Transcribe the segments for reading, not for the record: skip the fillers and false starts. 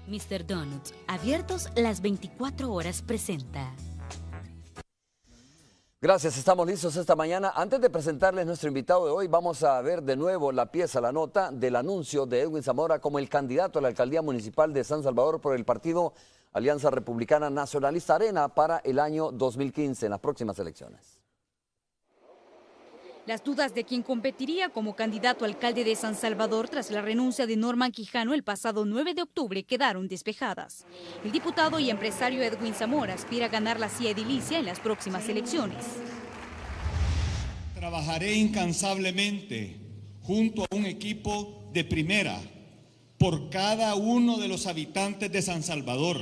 Mr. Donuts, abiertos las 24 horas, presenta. Gracias, estamos listos esta mañana. Antes de presentarles nuestro invitado de hoy, vamos a ver de nuevo la pieza, la nota del anuncio de Edwin Zamora como el candidato a la alcaldía municipal de San Salvador por el partido Alianza Republicana Nacionalista Arena para el año 2015 en las próximas elecciones. Las dudas de quien competiría como candidato a alcalde de San Salvador tras la renuncia de Norman Quijano el pasado 9 de octubre quedaron despejadas. El diputado y empresario Edwin Zamora aspira a ganar la silla edilicia en las próximas elecciones. Trabajaré incansablemente junto a un equipo de primera por cada uno de los habitantes de San Salvador,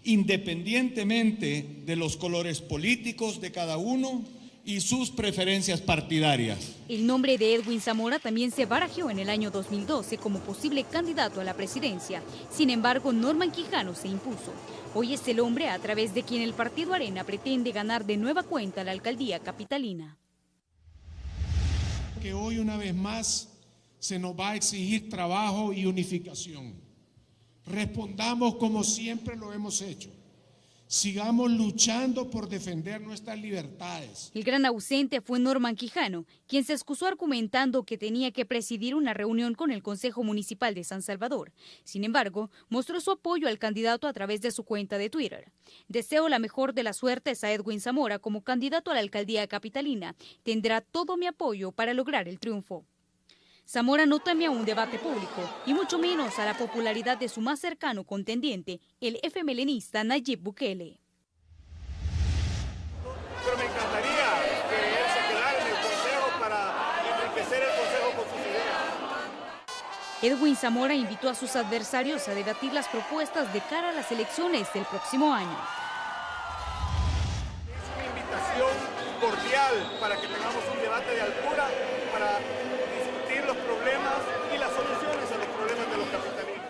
independientemente de los colores políticos de cada uno y sus preferencias partidarias. El nombre de Edwin Zamora también se barajeó en el año 2012 como posible candidato a la presidencia. Sin embargo, Norman Quijano se impuso. Hoy es el hombre a través de quien el partido Arena pretende ganar de nueva cuenta la alcaldía capitalina. Que hoy una vez más se nos va a exigir trabajo y unificación. Respondamos como siempre lo hemos hecho. Sigamos luchando por defender nuestras libertades. El gran ausente fue Norman Quijano, quien se excusó argumentando que tenía que presidir una reunión con el Consejo Municipal de San Salvador. Sin embargo, mostró su apoyo al candidato a través de su cuenta de Twitter. Deseo la mejor de las suertes a Edwin Zamora como candidato a la alcaldía capitalina. Tendrá todo mi apoyo para lograr el triunfo. Zamora no teme a un debate público y mucho menos a la popularidad de su más cercano contendiente, el FMLNista Nayib Bukele. Pero me encantaría que él se quedara en el consejo para enriquecer el consejo con sus ideas. Edwin Zamora invitó a sus adversarios a debatir las propuestas de cara a las elecciones del próximo año. Es una invitación cordial para que tengamos un debate de altura para los problemas y las soluciones a los problemas de los capitalinos.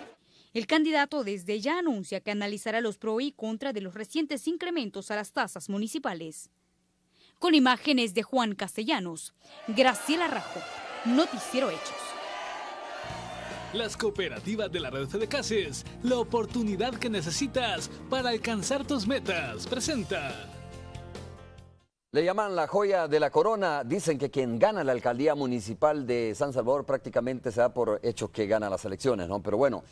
El candidato desde ya anuncia que analizará los pro y contra de los recientes incrementos a las tasas municipales. Con imágenes de Juan Castellanos, Graciela Rajo, Noticiero Hechos. Las cooperativas de la red Fedecases, la oportunidad que necesitas para alcanzar tus metas, presenta. Le llaman la joya de la corona. Dicen que quien gana la alcaldía municipal de San Salvador prácticamente se da por hecho que gana las elecciones, ¿no? Pero bueno,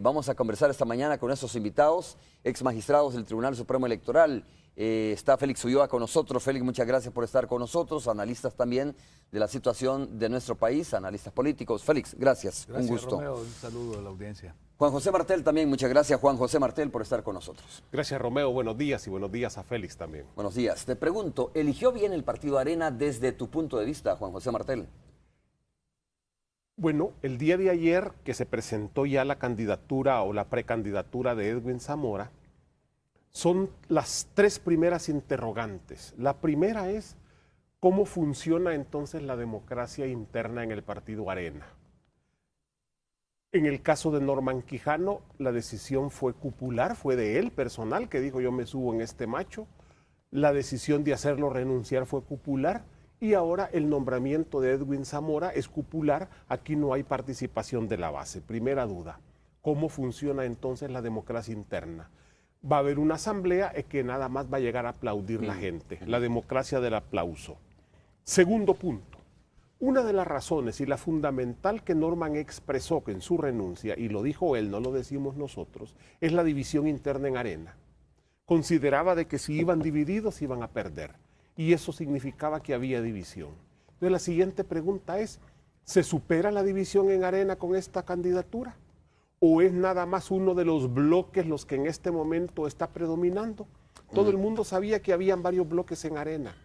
vamos a conversar esta mañana con nuestros invitados, ex magistrados del Tribunal Supremo Electoral. Está Félix Ulloa con nosotros. Félix, muchas gracias por estar con nosotros. Analistas también de la situación de nuestro país, analistas políticos. Félix, gracias. Un gusto. Romeo, un saludo a la audiencia. Juan José Martel también, muchas gracias Juan José Martel por estar con nosotros. Gracias Romeo, buenos días y buenos días a Félix también. Buenos días. Te pregunto, ¿eligió bien el partido Arena desde tu punto de vista, Juan José Martel? Bueno, el día de ayer que se presentó ya la candidatura o la precandidatura de Edwin Zamora, son las tres primeras interrogantes. La primera es, ¿cómo funciona entonces la democracia interna en el partido Arena? En el caso de Norman Quijano, la decisión fue cupular, fue de él personal, que dijo yo me subo en este macho. La decisión de hacerlo renunciar fue cupular y ahora el nombramiento de Edwin Zamora es cupular. Aquí no hay participación de la base. Primera duda, ¿cómo funciona entonces la democracia interna? Va a haber una asamblea que nada más va a llegar a aplaudir la gente, la democracia del aplauso. Segundo punto. Una de las razones y la fundamental que Norman expresó en su renuncia, y lo dijo él, no lo decimos nosotros, es la división interna en Arena. Consideraba de que si iban divididos iban a perder, y eso significaba que había división. Entonces la siguiente pregunta es, ¿se supera la división en Arena con esta candidatura? ¿O es nada más uno de los bloques los que en este momento está predominando? Todo el mundo sabía que habían varios bloques en Arena.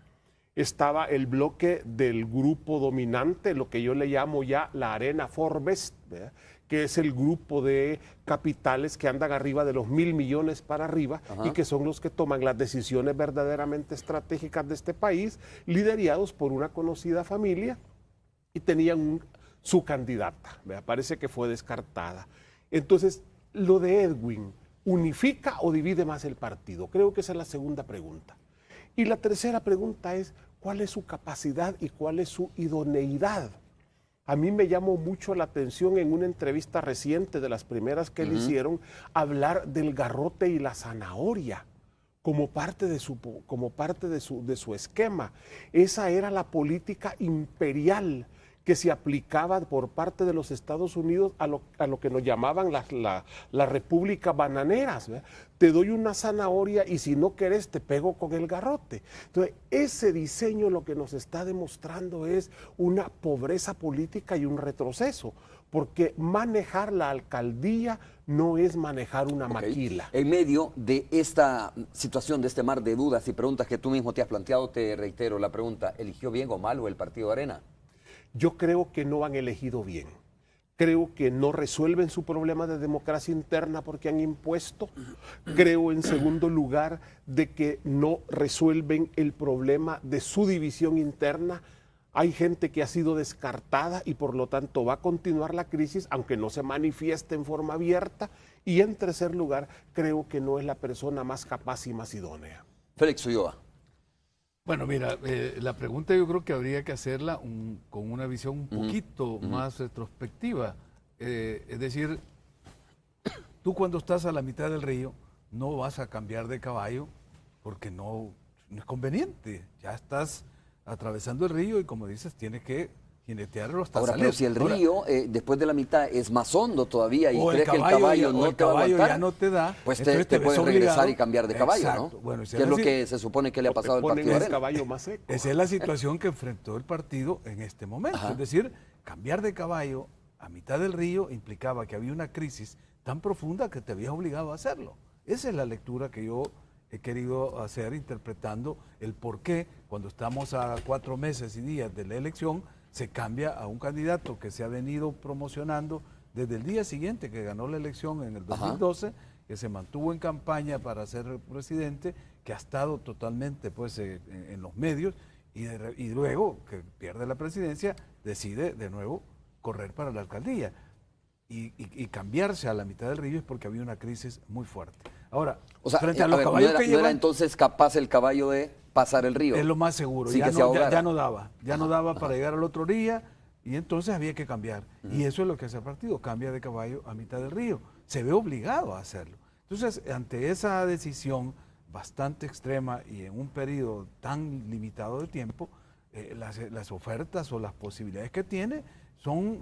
Estaba el bloque del grupo dominante, lo que yo le llamo ya la Arena Forbes, ¿verdad?, que es el grupo de capitales que andan arriba de los 1.000 millones para arriba. Ajá. Y que son los que toman las decisiones verdaderamente estratégicas de este país, liderados por una conocida familia, y tenían su candidata, ¿verdad? Parece que fue descartada. Entonces, lo de Edwin, ¿unifica o divide más el partido? Creo que esa es la segunda pregunta. Y la tercera pregunta es, ¿cuál es su capacidad y cuál es su idoneidad? A mí me llamó mucho la atención en una entrevista reciente, de las primeras que le hicieron, hablar del garrote y la zanahoria como parte de su esquema. Esa era la política imperial que se aplicaba por parte de los Estados Unidos a lo que nos llamaban las repúblicas bananeras, ¿verdad? Te doy una zanahoria y si no querés te pego con el garrote. Entonces, ese diseño lo que nos está demostrando es una pobreza política y un retroceso, porque manejar la alcaldía no es manejar una maquila. En medio de esta situación, de este mar de dudas y preguntas que tú mismo te has planteado, te reitero la pregunta, ¿eligió bien o mal el partido Arena? Yo creo que no han elegido bien. Creo que no resuelven su problema de democracia interna porque han impuesto. Creo, en segundo lugar, de que no resuelven el problema de su división interna. Hay gente que ha sido descartada y por lo tanto va a continuar la crisis, aunque no se manifieste en forma abierta. Y en tercer lugar, creo que no es la persona más capaz y más idónea. Félix Ulloa. Bueno, mira, la pregunta yo creo que habría que hacerla con una visión un poquito más retrospectiva. Es decir, tú cuando estás a la mitad del río no vas a cambiar de caballo porque no es conveniente. Ya estás atravesando el río y, como dices, tienes que jinetearlo hasta Ahora, salir. pero si el río después de la mitad es más hondo todavía y o crees que el caballo no te va a aguantar, ya no te da, pues te puedes regresar y cambiar de caballo, exacto, ¿no? Bueno, que es lo que se supone que le ha pasado al partido Arena. Caballo más seco. Esa es la situación que enfrentó el partido en este momento. Ajá. Es decir, cambiar de caballo a mitad del río implicaba que había una crisis tan profunda que te habías obligado a hacerlo. Esa es la lectura que yo he querido hacer, interpretando el por qué, cuando estamos a 4 meses y días de la elección, se cambia a un candidato que se ha venido promocionando desde el día siguiente que ganó la elección en el 2012, que se mantuvo en campaña para ser presidente, que ha estado totalmente pues, en los medios y luego que pierde la presidencia decide de nuevo correr para la alcaldía. Y cambiarse a la mitad del río es porque había una crisis muy fuerte. Ahora, o sea, frente a los caballos que no era entonces capaz el caballo de pasar el río. Es lo más seguro, Sí, ya, que ya no daba para llegar al otro día y entonces había que cambiar. Y eso es lo que hace el partido, cambia de caballo a mitad del río. Se ve obligado a hacerlo. Entonces, ante esa decisión bastante extrema y en un periodo tan limitado de tiempo, las ofertas o las posibilidades que tiene son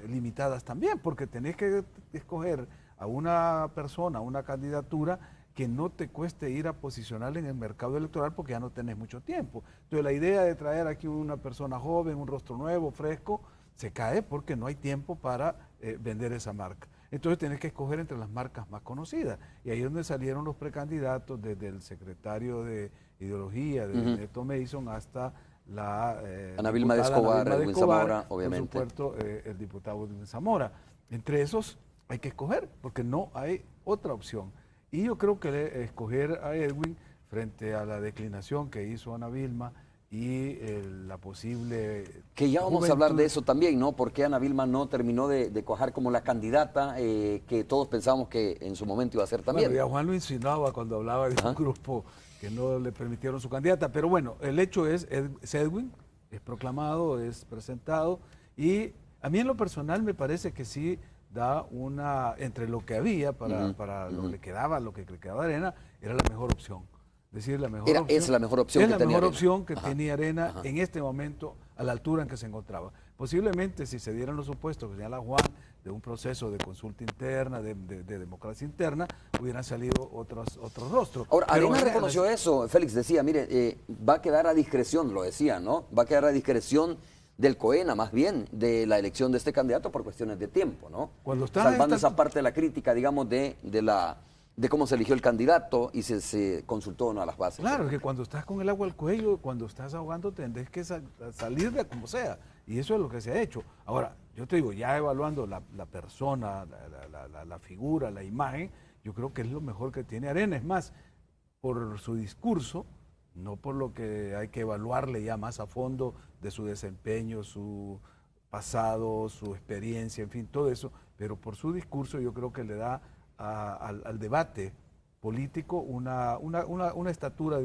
limitadas también, porque tenés que escoger a una persona, a una candidatura que no te cueste ir a posicionar en el mercado electoral porque ya no tenés mucho tiempo. Entonces la idea de traer aquí una persona joven, un rostro nuevo, fresco, se cae porque no hay tiempo para vender esa marca. Entonces tenés que escoger entre las marcas más conocidas. Y ahí es donde salieron los precandidatos, desde el secretario de Ideología, de Neto Mason, hasta la Ana Vilma de Escobar, Edwin Zamora, obviamente. Por supuesto, el diputado Edwin Zamora. Entre esos hay que escoger, porque no hay otra opción. Y yo creo que escoger a Edwin frente a la declinación que hizo Ana Vilma y la posible... Que ya vamos a hablar de eso también, ¿no? Porque Ana Vilma no terminó de cuajar como la candidata que todos pensábamos que en su momento iba a ser también. Bueno, ya Juan lo insinuaba cuando hablaba de un grupo que no le permitieron su candidata. Pero bueno, el hecho es Edwin, es proclamado, es presentado. Y a mí en lo personal me parece que sí da una, entre lo que había para lo que le quedaba a Arena, era la mejor opción. Es decir, es la mejor opción que tenía Arena. Tenía Arena en este momento a la altura en que se encontraba. Posiblemente si se dieran los supuestos que señala Juan de un proceso de consulta interna, de democracia interna, hubieran salido otros rostros. Ahora, Arena reconoció eso, Félix decía, mire, va a quedar a discreción, lo decía, ¿no? Va a quedar a discreción del COENA, más bien, de la elección de este candidato por cuestiones de tiempo, ¿no? Salvando esa parte de la crítica, digamos, de cómo se eligió el candidato y se consultó o no a las bases. Claro, que cuando estás con el agua al cuello, cuando estás ahogando, tendrás que salir de como sea. Y eso es lo que se ha hecho. Ahora, yo te digo, ya evaluando la persona, la figura, la imagen, yo creo que es lo mejor que tiene Arena. Es más, por su discurso, no por lo que hay que evaluarle ya más a fondo de su desempeño, su pasado, su experiencia, en fin, todo eso, pero por su discurso yo creo que le da al debate político una estatura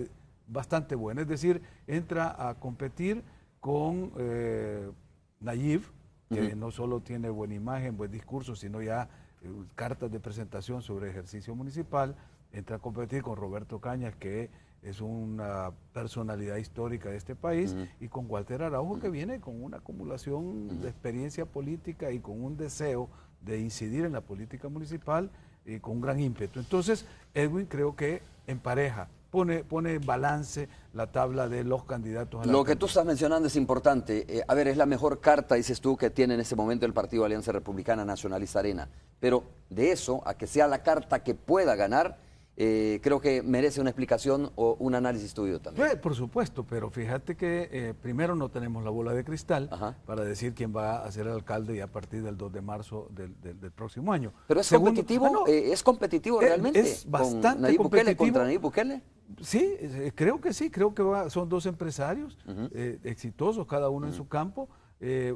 bastante buena. Es decir, entra a competir con Nayib, que no solo tiene buena imagen, buen discurso, sino ya cartas de presentación sobre ejercicio municipal, entra a competir con Roberto Cañas, que es una personalidad histórica de este país, y con Walter Araujo, que viene con una acumulación de experiencia política y con un deseo de incidir en la política municipal y con un gran ímpetu. Entonces, Edwin creo que empareja, pone en balance la tabla de los candidatos a la Lo que tú estás mencionando es importante. A ver, es la mejor carta, dices tú, que tiene en este momento el Partido Alianza Republicana Nacionalista Arena. Pero de eso a que sea la carta que pueda ganar, creo que merece una explicación o un análisis tuyo también. Por supuesto, pero fíjate que primero no tenemos la bola de cristal para decir quién va a ser el alcalde ya a partir del 2 de marzo del próximo año. Pero es Segundo, competitivo, ¿es competitivo realmente? Es bastante ¿Con Nayib Bukele, competitivo. contra Nayib Bukele? Sí, creo que sí, creo que son dos empresarios exitosos, cada uno en su campo,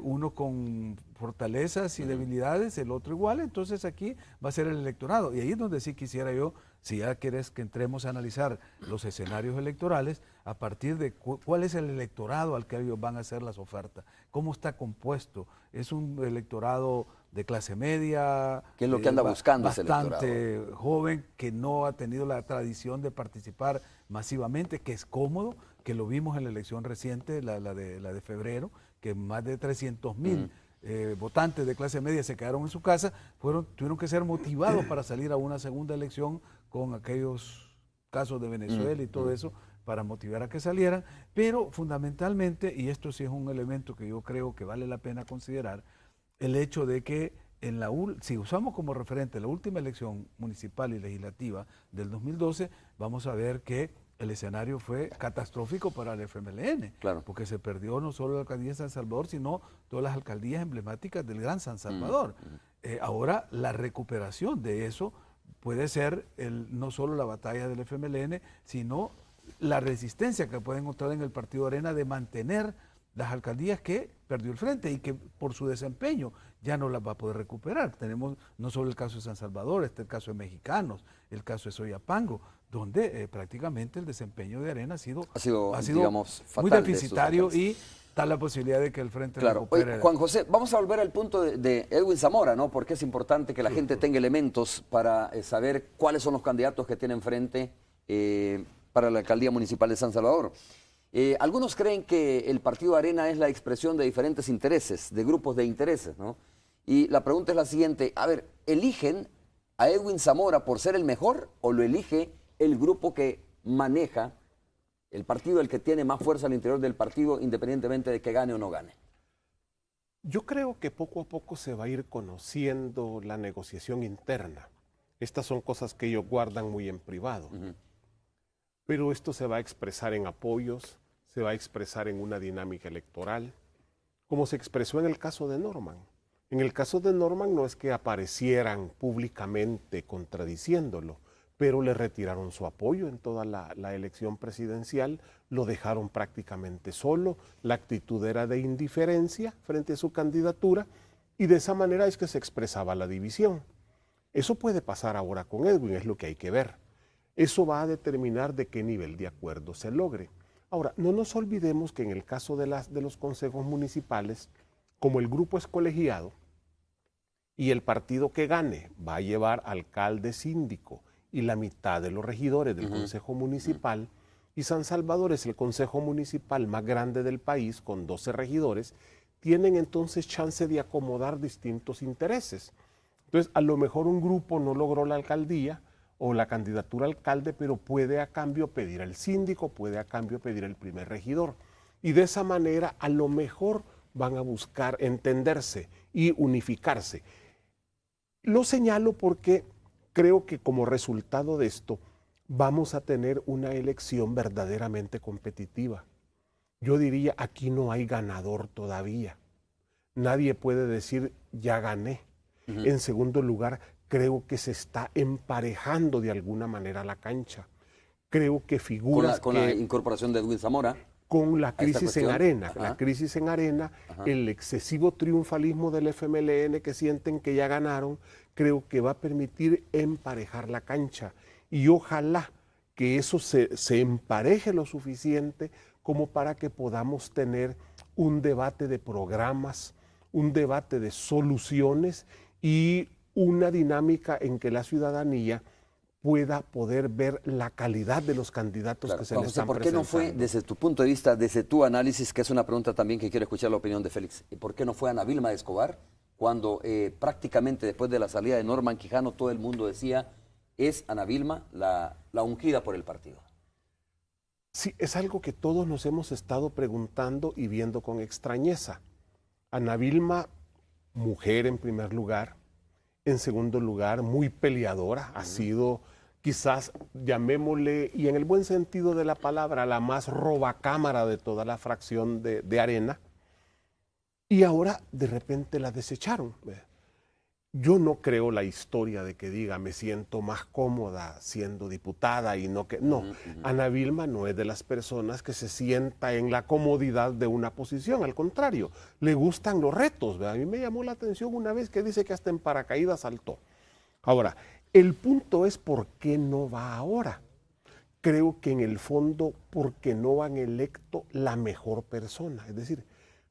uno con fortalezas y debilidades, el otro igual, entonces aquí va a ser el electorado. Y ahí es donde sí quisiera yo, si ya quieres que entremos a analizar los escenarios electorales, a partir de cuál es el electorado al que ellos van a hacer las ofertas, cómo está compuesto, es un electorado de clase media, ¿qué es lo que anda buscando ese electorado? Bastante joven, que no ha tenido la tradición de participar masivamente, que es cómodo, que lo vimos en la elección reciente, la de febrero, que más de 300,000 votantes de clase media se quedaron en su casa, tuvieron que ser motivados para salir a una segunda elección con aquellos casos de Venezuela y todo eso, para motivar a que salieran, pero fundamentalmente, y esto sí es un elemento que yo creo que vale la pena considerar, el hecho de que si usamos como referente la última elección municipal y legislativa del 2012, vamos a ver que el escenario fue catastrófico para el FMLN, porque se perdió no solo la alcaldía de San Salvador, sino todas las alcaldías emblemáticas del Gran San Salvador. Ahora, la recuperación de eso puede ser no solo la batalla del FMLN, sino la resistencia que puede encontrar en el Partido Arena de mantener las alcaldías que perdió el frente y que por su desempeño ya no las va a poder recuperar. Tenemos no solo el caso de San Salvador, el caso de Mexicanos, el caso de Soyapango, donde prácticamente el desempeño de Arena ha sido digamos, muy fatal deficitario y está la posibilidad de que el frente recupere. Oye, Juan José, vamos a volver al punto de Edwin Zamora, ¿no? Porque es importante que la gente tenga elementos para saber cuáles son los candidatos que tienen frente para la alcaldía municipal de San Salvador. Algunos creen que el Partido Arena es la expresión de diferentes intereses, de grupos de intereses, ¿no? Y la pregunta es la siguiente, a ver, ¿eligen a Edwin Zamora por ser el mejor o lo elige el grupo que maneja el partido, el que tiene más fuerza al interior del partido, independientemente de que gane o no gane? Yo creo que poco a poco se va a ir conociendo la negociación interna. Estas son cosas que ellos guardan muy en privado. Pero esto se va a expresar en apoyos, se va a expresar en una dinámica electoral, como se expresó en el caso de Norman. En el caso de Norman no es que aparecieran públicamente contradiciéndolo, pero le retiraron su apoyo en toda la elección presidencial, lo dejaron prácticamente solo, la actitud era de indiferencia frente a su candidatura, y de esa manera es que se expresaba la división. Eso puede pasar ahora con Edwin, es lo que hay que ver. Eso va a determinar de qué nivel de acuerdo se logre. Ahora, no nos olvidemos que en el caso de los consejos municipales, como el grupo es colegiado y el partido que gane va a llevar alcalde, síndico y la mitad de los regidores del consejo municipal, y San Salvador es el consejo municipal más grande del país con 12 regidores, tienen entonces chance de acomodar distintos intereses. Entonces, a lo mejor un grupo no logró la alcaldía o la candidatura a alcalde, pero puede a cambio pedir al síndico, puede a cambio pedir el primer regidor. Y de esa manera, a lo mejor van a buscar entenderse y unificarse. Lo señalo porque creo que como resultado de esto vamos a tener una elección verdaderamente competitiva. Yo diría, aquí no hay ganador todavía. Nadie puede decir, ya gané. En segundo lugar, creo que se está emparejando de alguna manera la cancha. Creo que figuras con la incorporación de Edwin Zamora. Con la crisis en Arena, el excesivo triunfalismo del FMLN que sienten que ya ganaron, creo que va a permitir emparejar la cancha. Y ojalá que eso se empareje lo suficiente como para que podamos tener un debate de programas, un debate de soluciones y una dinámica en que la ciudadanía pueda poder ver la calidad de los candidatos que se le están presentando. ¿Por qué no fue, desde tu punto de vista, desde tu análisis, que es una pregunta también que quiero escuchar la opinión de Félix, ¿por qué no fue Ana Vilma Escobar cuando prácticamente después de la salida de Norman Quijano todo el mundo decía es Ana Vilma la ungida por el partido? Sí, es algo que todos nos hemos estado preguntando y viendo con extrañeza. Ana Vilma, mujer en primer lugar, en segundo lugar, muy peleadora, ha sido quizás, llamémosle, y en el buen sentido de la palabra, la más robacámara de toda la fracción de Arena, y ahora de repente la desecharon. Yo no creo la historia de que diga me siento más cómoda siendo diputada y no que... No, Ana Vilma no es de las personas que se sienta en la comodidad de una posición, al contrario, le gustan los retos. ¿Verdad? A mí me llamó la atención una vez que dice que hasta en paracaídas saltó. Ahora, el punto es por qué no va ahora. Creo que en el fondo porque no han electo la mejor persona, es decir,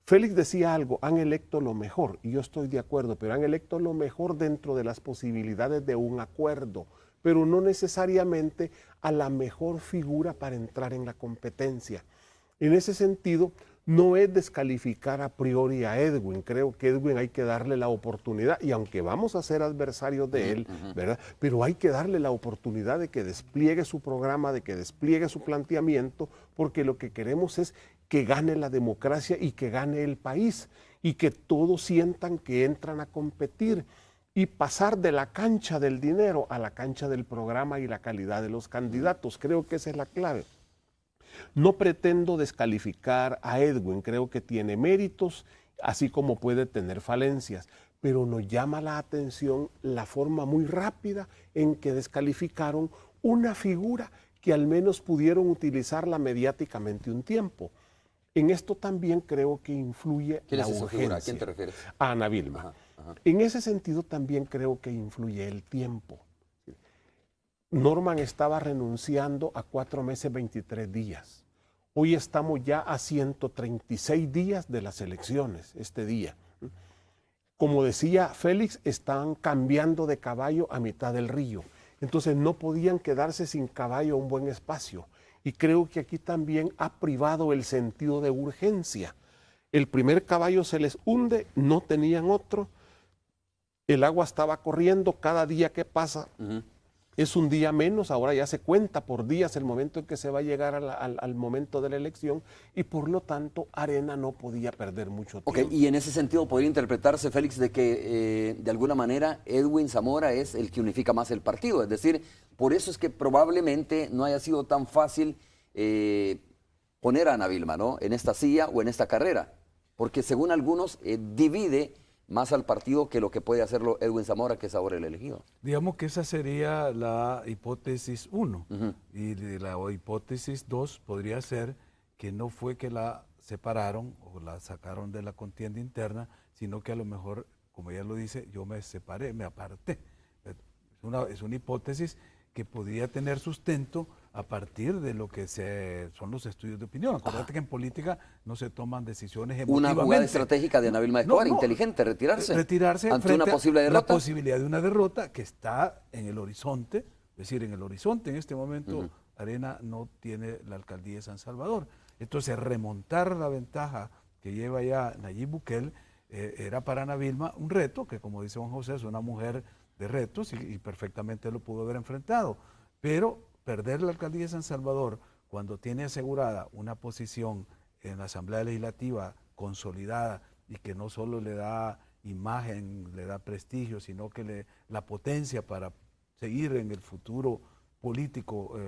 Félix decía algo, han electo lo mejor, y yo estoy de acuerdo, pero han electo lo mejor dentro de las posibilidades de un acuerdo, pero no necesariamente a la mejor figura para entrar en la competencia. En ese sentido, no es descalificar a priori a Edwin, creo que Edwin hay que darle la oportunidad, y aunque vamos a ser adversarios de él, ¿verdad? Pero hay que darle la oportunidad de que despliegue su programa, de que despliegue su planteamiento, porque lo que queremos es que gane la democracia y que gane el país, y que todos sientan que entran a competir, y pasar de la cancha del dinero a la cancha del programa y la calidad de los candidatos. Creo que esa es la clave. No pretendo descalificar a Edwin, creo que tiene méritos, así como puede tener falencias, pero nos llama la atención la forma muy rápida en que descalificaron una figura que al menos pudieron utilizarla mediáticamente un tiempo. En esto también creo que influye la urgencia. ¿A quién te refieres? A Ana Vilma. En ese sentido también creo que influye el tiempo. Norman estaba renunciando a 4 meses 23 días. Hoy estamos ya a 136 días de las elecciones, este día. Como decía Félix, están cambiando de caballo a mitad del río. Entonces no podían quedarse sin caballo un buen espacio. Y creo que aquí también ha privado el sentido de urgencia. El primer caballo se les hunde, no tenían otro, el agua estaba corriendo, cada día que pasa es un día menos, ahora ya se cuenta por días el momento en que se va a llegar al momento de la elección, y por lo tanto Arena no podía perder mucho tiempo. Ok, y en ese sentido podría interpretarse, Félix, de que de alguna manera Edwin Zamora es el que unifica más el partido, es decir, por eso es que probablemente no haya sido tan fácil poner a Ana Vilma, ¿no?, en esta silla o en esta carrera, porque según algunos divide más al partido que lo que puede hacerlo Edwin Zamora, que es ahora el elegido. Digamos que esa sería la hipótesis 1, y la hipótesis 2 podría ser que no fue que la separaron o la sacaron de la contienda interna, sino que a lo mejor, como ella lo dice, yo me separé, me aparté. Es una hipótesis que podría tener sustento a partir de lo que son los estudios de opinión. Acuérdate que en política no se toman decisiones emotivamente. Una jugada estratégica de Ana Vilma Escobar, inteligente, retirarse ante una posible derrota. La posibilidad de una derrota que está en el horizonte, es decir, en el horizonte en este momento Arena no tiene la alcaldía de San Salvador. Entonces remontar la ventaja que lleva ya Nayib Bukele era para Ana Vilma un reto, que como dice Juan José, es una mujer de retos y perfectamente lo pudo haber enfrentado, pero perder la alcaldía de San Salvador cuando tiene asegurada una posición en la Asamblea Legislativa consolidada y que no solo le da imagen, le da prestigio, sino que la potencia para seguir en el futuro político,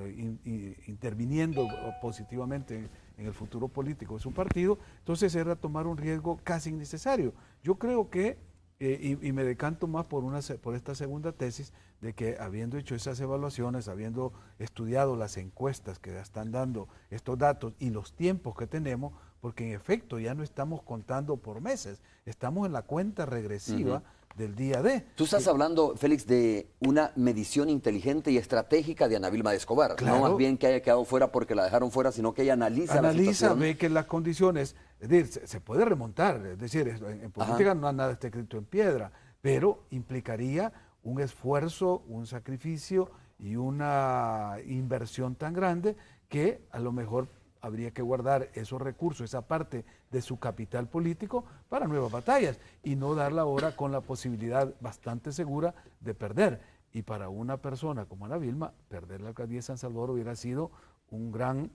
interviniendo positivamente en el futuro político de su partido, entonces era tomar un riesgo casi innecesario. Yo creo que y me decanto más por esta segunda tesis, de que habiendo hecho esas evaluaciones, habiendo estudiado las encuestas que están dando estos datos y los tiempos que tenemos, porque en efecto ya no estamos contando por meses, estamos en la cuenta regresiva del día D. Tú estás hablando, Félix, de una medición inteligente y estratégica de Ana Vilma de Escobar. Claro. No más bien que haya quedado fuera porque la dejaron fuera, sino que ella analiza la situación. Ve que las condiciones, es decir, se puede remontar, es decir, en política no nada está escrito en piedra, pero implicaría un esfuerzo, un sacrificio y una inversión tan grande que a lo mejor habría que guardar esos recursos, esa parte de su capital político para nuevas batallas y no darla ahora con la posibilidad bastante segura de perder. Y para una persona como Ana Vilma, perder la alcaldía de San Salvador hubiera sido una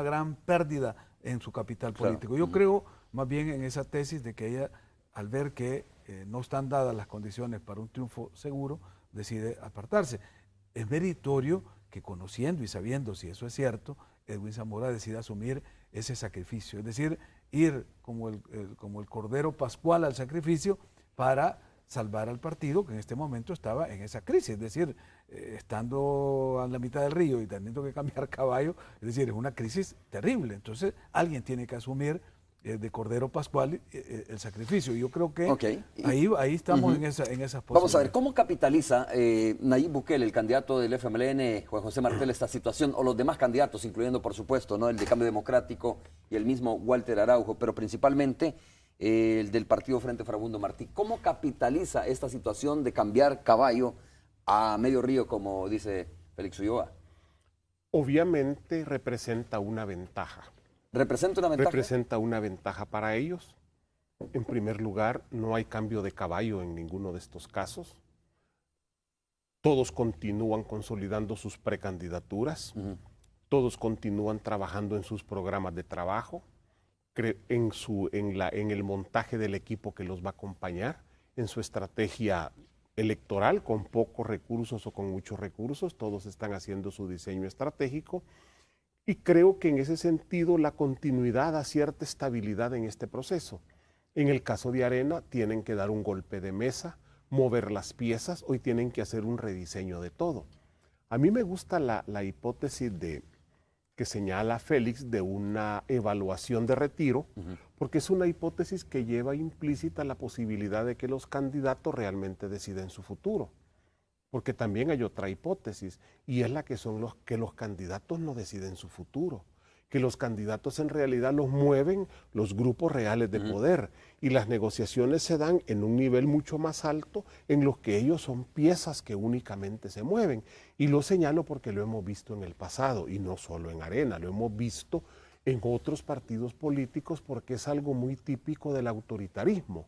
gran pérdida en su capital político. Yo creo más bien en esa tesis de que ella, al ver que no están dadas las condiciones para un triunfo seguro, decide apartarse. Es meritorio que, conociendo y sabiendo si eso es cierto, Edwin Zamora decida asumir ese sacrificio, es decir, ir como el cordero pascual al sacrificio para salvar al partido que en este momento estaba en esa crisis, es decir, estando a la mitad del río y teniendo que cambiar caballo, es decir, es una crisis terrible. Entonces alguien tiene que asumir de Cordero Pascual el sacrificio. Yo creo que ahí estamos en esas posibilidades. Vamos a ver, ¿cómo capitaliza Nayib Bukele, el candidato del FMLN, Juan José Martel, esta situación, o los demás candidatos, incluyendo por supuesto, ¿no?, el de Cambio Democrático y el mismo Walter Araujo, pero principalmente el del partido Frente Farabundo Martí? ¿Cómo capitaliza esta situación de cambiar caballo a medio río, como dice Félix Ulloa? Obviamente representa una ventaja. ¿Representa una ventaja? Representa una ventaja para ellos. En primer lugar, no hay cambio de caballo en ninguno de estos casos. Todos continúan consolidando sus precandidaturas. Todos continúan trabajando en sus programas de trabajo, en el montaje del equipo que los va a acompañar, en su estrategia electoral, con pocos recursos o con muchos recursos. Todos están haciendo su diseño estratégico. Y creo que en ese sentido la continuidad da cierta estabilidad en este proceso. En el caso de Arena tienen que dar un golpe de mesa, mover las piezas, hoy tienen que hacer un rediseño de todo. A mí me gusta la hipótesis que señala Félix de una evaluación de retiro, porque es una hipótesis que lleva implícita la posibilidad de que los candidatos realmente deciden su futuro. Porque también hay otra hipótesis, y es la que los candidatos no deciden su futuro, que los candidatos en realidad los mueven los grupos reales de poder, y las negociaciones se dan en un nivel mucho más alto en los que ellos son piezas que únicamente se mueven. Y lo señalo porque lo hemos visto en el pasado, y no solo en Arena, lo hemos visto en otros partidos políticos, porque es algo muy típico del autoritarismo.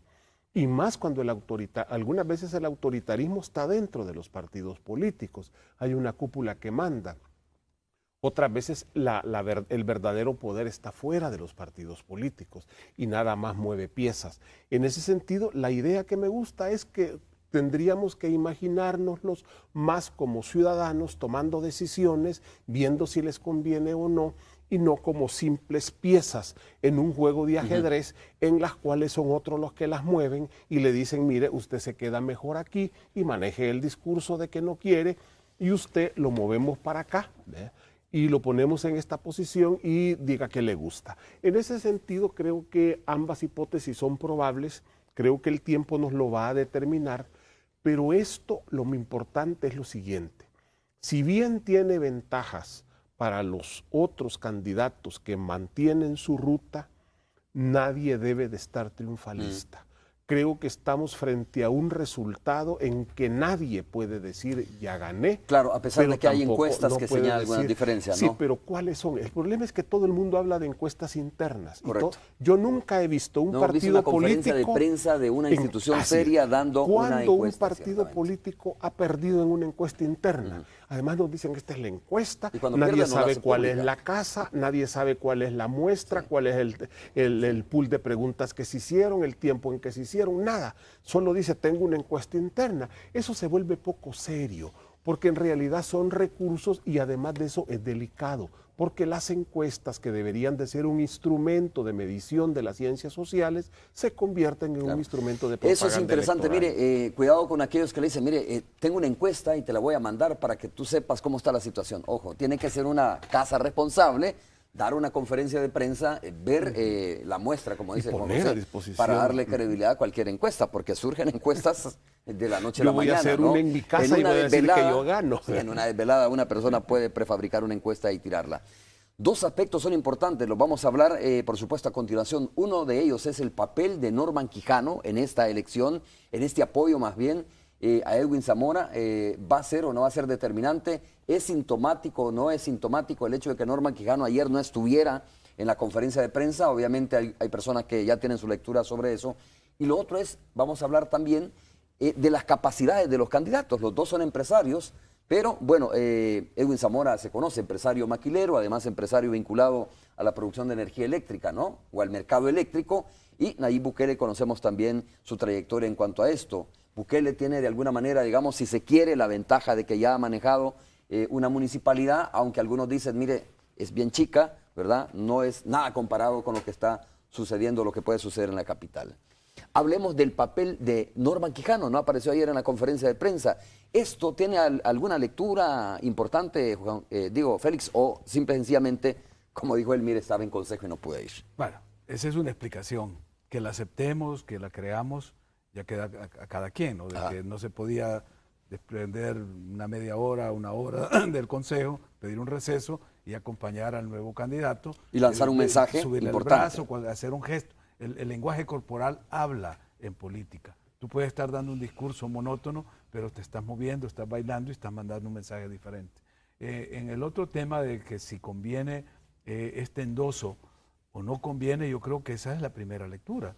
Y más cuando algunas veces el autoritarismo está dentro de los partidos políticos, hay una cúpula que manda. Otras veces el verdadero poder está fuera de los partidos políticos y nada más mueve piezas. En ese sentido, la idea que me gusta es que tendríamos que imaginárnoslos más como ciudadanos tomando decisiones, viendo si les conviene o no, y no como simples piezas en un juego de ajedrez en las cuales son otros los que las mueven y le dicen, mire, usted se queda mejor aquí y maneje el discurso de que no quiere y usted lo movemos para acá, ¿ve?, y lo ponemos en esta posición y diga que le gusta. En ese sentido creo que ambas hipótesis son probables, creo que el tiempo nos lo va a determinar, pero esto lo muy importante es lo siguiente, si bien tiene ventajas para los otros candidatos que mantienen su ruta, nadie debe de estar triunfalista. Creo que estamos frente a un resultado en que nadie puede decir, ya gané. Claro, a pesar de que hay encuestas que señalan algunas diferencias, ¿no? Sí, pero ¿cuáles son? El problema es que todo el mundo habla de encuestas internas. Correcto. Yo nunca he visto un partido una conferencia político... de prensa de una institución seria dando una encuesta. Cuando un partido político ha perdido en una encuesta interna. Además nos dicen que esta es la encuesta, nadie sabe cuál es la casa, nadie sabe cuál es la muestra, cuál es el pool de preguntas que se hicieron, el tiempo en que se hicieron, nada. Solo dice, tengo una encuesta interna. Eso se vuelve poco serio, porque en realidad son recursos y además de eso es delicado, porque las encuestas que deberían de ser un instrumento de medición de las ciencias sociales se convierten en un instrumento de propaganda. Eso es interesante, electoral. mire, cuidado con aquellos que le dicen, mire, tengo una encuesta y te la voy a mandar para que tú sepas cómo está la situación. Ojo, tiene que ser una casa responsable dar una conferencia de prensa, ver la muestra, como dice Juan poner a José, disposición. para darle credibilidad a cualquier encuesta, porque surgen encuestas de la noche a la Yo voy mañana. a hacer ¿no? una en mi casa y voy a decir que yo gano. Sí, en una desvelada una persona puede prefabricar una encuesta y tirarla. Dos aspectos son importantes, los vamos a hablar, por supuesto, a continuación. Uno de ellos es el papel de Norman Quijano en esta elección, en este apoyo más bien a Edwin Zamora. ¿Va a ser o no va a ser determinante? ¿Es sintomático o no es sintomático el hecho de que Norman Quijano ayer no estuviera en la conferencia de prensa? Obviamente hay personas que ya tienen su lectura sobre eso. Y lo otro es, vamos a hablar también de las capacidades de los candidatos. Los dos son empresarios. Pero bueno, Edwin Zamora se conoce, empresario maquilero, además empresario vinculado a la producción de energía eléctrica, ¿no? O al mercado eléctrico. Y Nayib Bukele conocemos también su trayectoria en cuanto a esto. Bukele tiene de alguna manera, digamos, si se quiere, la ventaja de que ya ha manejado una municipalidad, aunque algunos dicen, mire, es bien chica, ¿verdad? No es nada comparado con lo que está sucediendo, lo que puede suceder en la capital. Hablemos del papel de Norman Quijano, ¿no? Apareció ayer en la conferencia de prensa. ¿Esto tiene alguna lectura importante, Félix, o simple y sencillamente, como dijo él, mire, estaba en consejo y no pude ir? Bueno, esa es una explicación. Que la aceptemos, que la creamos, ya queda a cada quien, ¿no? De que no se podía desprender una media hora, una hora del consejo, pedir un receso y acompañar al nuevo candidato. Y lanzar un mensaje subirle importante. el brazo, hacer un gesto. El lenguaje corporal habla en política. Tú puedes estar dando un discurso monótono, pero te estás moviendo, estás bailando y estás mandando un mensaje diferente. En el otro tema de que si conviene este endoso o no conviene, yo creo que esa es la primera lectura.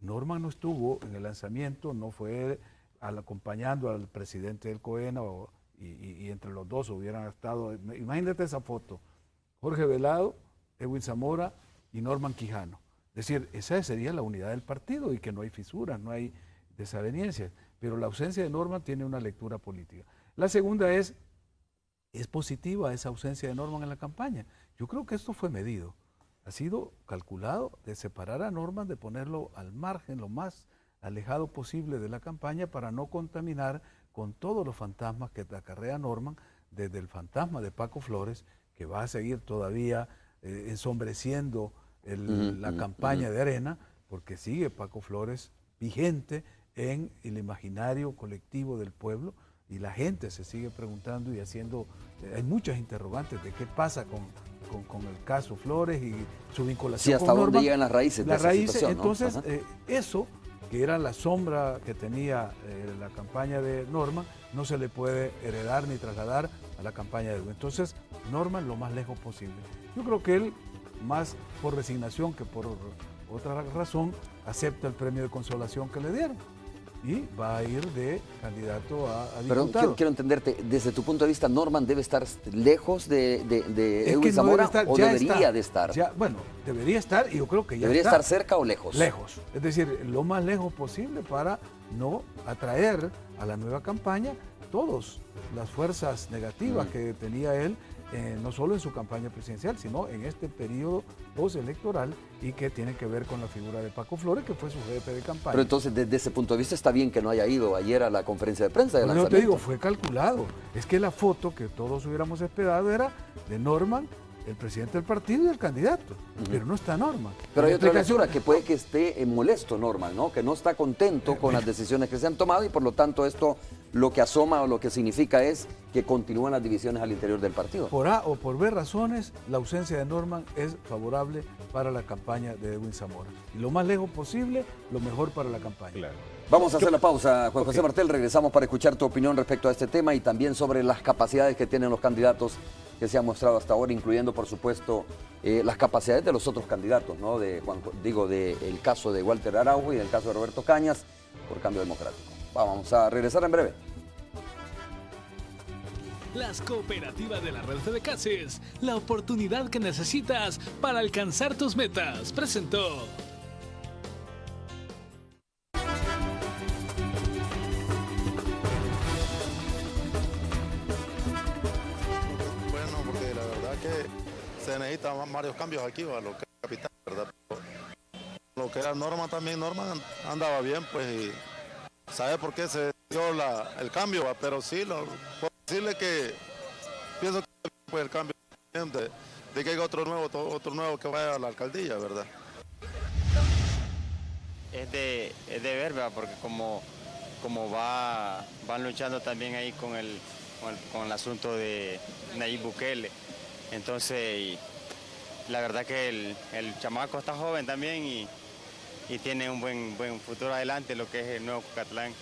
Norman no estuvo en el lanzamiento, no fue acompañando al presidente del COENA y entre los dos hubieran estado, imagínate esa foto, Jorge Velado, Edwin Zamora y Norman Quijano. Es decir, esa sería la unidad del partido y que no hay fisuras, no hay desavenencias, pero la ausencia de Norman tiene una lectura política. La segunda es positiva esa ausencia de Norman en la campaña. Yo creo que esto fue medido, ha sido calculado de separar a Norman, de ponerlo al margen, lo más alejado posible de la campaña para no contaminar con todos los fantasmas que acarrea Norman, desde el fantasma de Paco Flores, que va a seguir todavía ensombreciendo la campaña de Arena, porque sigue Paco Flores vigente en el imaginario colectivo del pueblo y la gente se sigue preguntando y haciendo, hay muchas interrogantes de qué pasa con el caso Flores y su vinculación hasta con dónde Norman. llegan las raíces de esa situación, ¿no? Entonces, eso que era la sombra que tenía la campaña de Norman, no se le puede heredar ni trasladar a la campaña de Edwin. Entonces, Norman lo más lejos posible. Yo creo que él, más por resignación que por otra razón, acepta el premio de consolación que le dieron y va a ir de candidato a diputado. Pero quiero entenderte, desde tu punto de vista, ¿Norman debe estar lejos de Edwin Zamora o debería de estar? Bueno, debería estar y yo creo que ya ¿Debería está. estar cerca o lejos? Lejos, es decir, lo más lejos posible para no atraer a la nueva campaña todas las fuerzas negativas que tenía él, no solo en su campaña presidencial, sino en este periodo postelectoral y que tiene que ver con la figura de Paco Flores, que fue su jefe de campaña. Pero entonces, desde ese punto de vista, está bien que no haya ido ayer a la conferencia de prensa de lanzamiento. Yo te digo, fue calculado. Es que la foto que todos hubiéramos esperado era de Norman, el presidente del partido y el candidato, pero no está Norman. Pero hay otra lectura, que puede que esté molesto Norman, ¿no? Que no está contento con las decisiones que se han tomado y por lo tanto esto lo que asoma o lo que significa es que continúan las divisiones al interior del partido. Por A o por B razones, la ausencia de Norman es favorable para la campaña de Edwin Zamora. Y lo más lejos posible, lo mejor para la campaña. Claro. Vamos a hacer la pausa, Juan José Martel, regresamos para escuchar tu opinión respecto a este tema y también sobre las capacidades que tienen los candidatos que se han mostrado hasta ahora, incluyendo por supuesto las capacidades de los otros candidatos, ¿no? Del caso de Walter Araujo y del caso de Roberto Cañas por Cambio Democrático. Vamos a regresar en breve. Las cooperativas de la red de Cases, la oportunidad que necesitas para alcanzar tus metas, presentó. Bueno, porque la verdad que se necesitan varios cambios aquí, a lo que es capital, ¿verdad? Pero lo que era Norman también, Norman andaba bien, pues, y sabe por qué se dio el cambio, pero sí, puedo decirle que pienso que pues, el cambio de que haya otro nuevo que vaya a la alcaldía, ¿verdad? Es de ver, ¿verdad? Porque como van luchando también ahí con el asunto de Nayib Bukele. Entonces, la verdad que el chamaco está joven también y tiene un buen futuro adelante, lo que es el nuevo Cucatlán.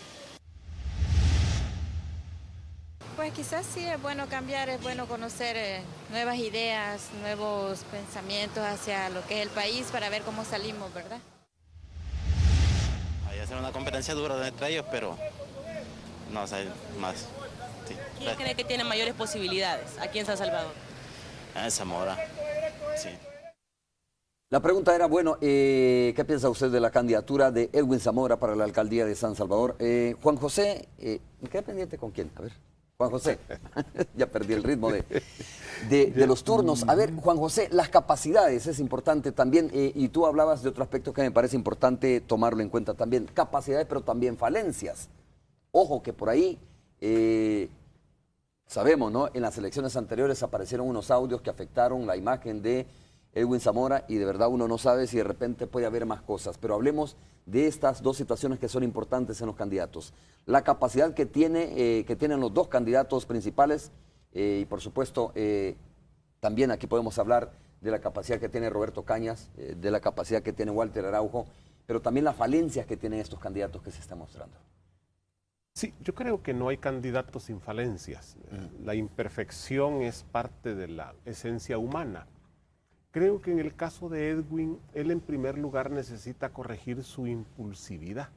Pues quizás sí es bueno cambiar, es bueno conocer nuevas ideas, nuevos pensamientos hacia lo que es el país para ver cómo salimos, ¿verdad? Hay que hacer una competencia dura entre ellos, pero no sé, más. Sí. ¿Quién cree que tiene mayores posibilidades aquí en San Salvador? Zamora, sí. La pregunta era, bueno, ¿qué piensa usted de la candidatura de Edwin Zamora para la alcaldía de San Salvador? Juan José, ¿me quedé pendiente con quién? A ver, Juan José, ya perdí el ritmo de los turnos. A ver, Juan José, las capacidades es importante también, y tú hablabas de otro aspecto que me parece importante tomarlo en cuenta también, capacidades pero también falencias. Ojo que por ahí, sabemos, ¿no? En las elecciones anteriores aparecieron unos audios que afectaron la imagen de Edwin Zamora y de verdad uno no sabe si de repente puede haber más cosas, pero hablemos de estas dos situaciones que son importantes en los candidatos. La capacidad que tienen los dos candidatos principales y por supuesto también aquí podemos hablar de la capacidad que tiene Roberto Cañas, de la capacidad que tiene Walter Araujo, pero también las falencias que tienen estos candidatos que se están mostrando. Sí, yo creo que no hay candidatos sin falencias. La imperfección es parte de la esencia humana. Creo que en el caso de Edwin, él en primer lugar necesita corregir su impulsividad.